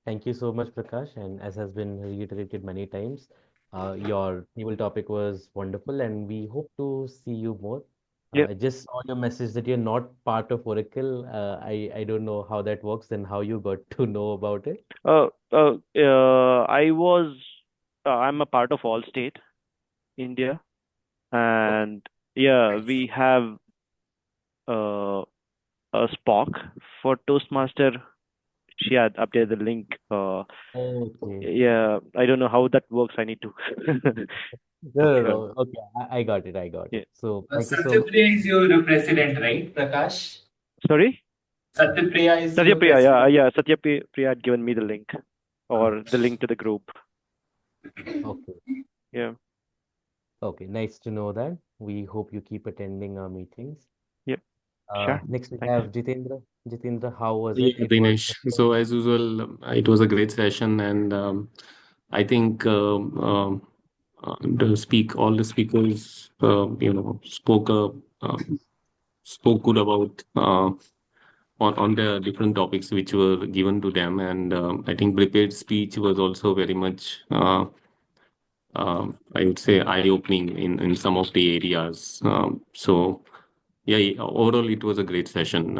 Thank you so much, Prakash. And as has been reiterated many times, your table topic was wonderful, and we hope to see you more. Yeah. I just saw your message that you're not part of Oracle. I don't know how that works and how you got to know about it. I'm a part of Allstate India, and yeah, we have a Spock for Toastmaster. She had updated the link. Okay. Yeah, I don't know how that works. I need to. No. Okay, I got it. Yeah. So thank you so much. Satyapriya is your president, right, Prakash? Sorry? Satyapriya is your Satyapriya, yeah. Satyapriya had given me the link, or the link to the group. Okay. Yeah. Okay, nice to know that. We hope you keep attending our meetings. Yep. Sure. Next we Thank have Jitendra. Jitendra, how was Yeah, it? It was Dinesh. So as usual, it was a great session, and I think all the speakers, spoke good about on the different topics which were given to them, and I think prepared speech was also very much, I would say, eye-opening in some of the areas. So yeah, overall it was a great session,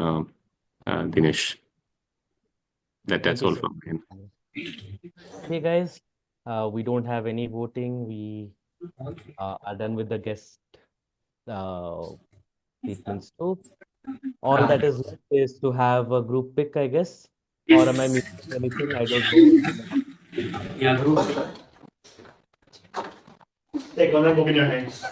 Dinesh. That's Thank you all so from me. Okay, guys, we don't have any voting. We are done with the guest statements too. All that is left is to have a group pick, I guess. Or am I missing anything? I don't know. Yeah, group. Take one book in your hands.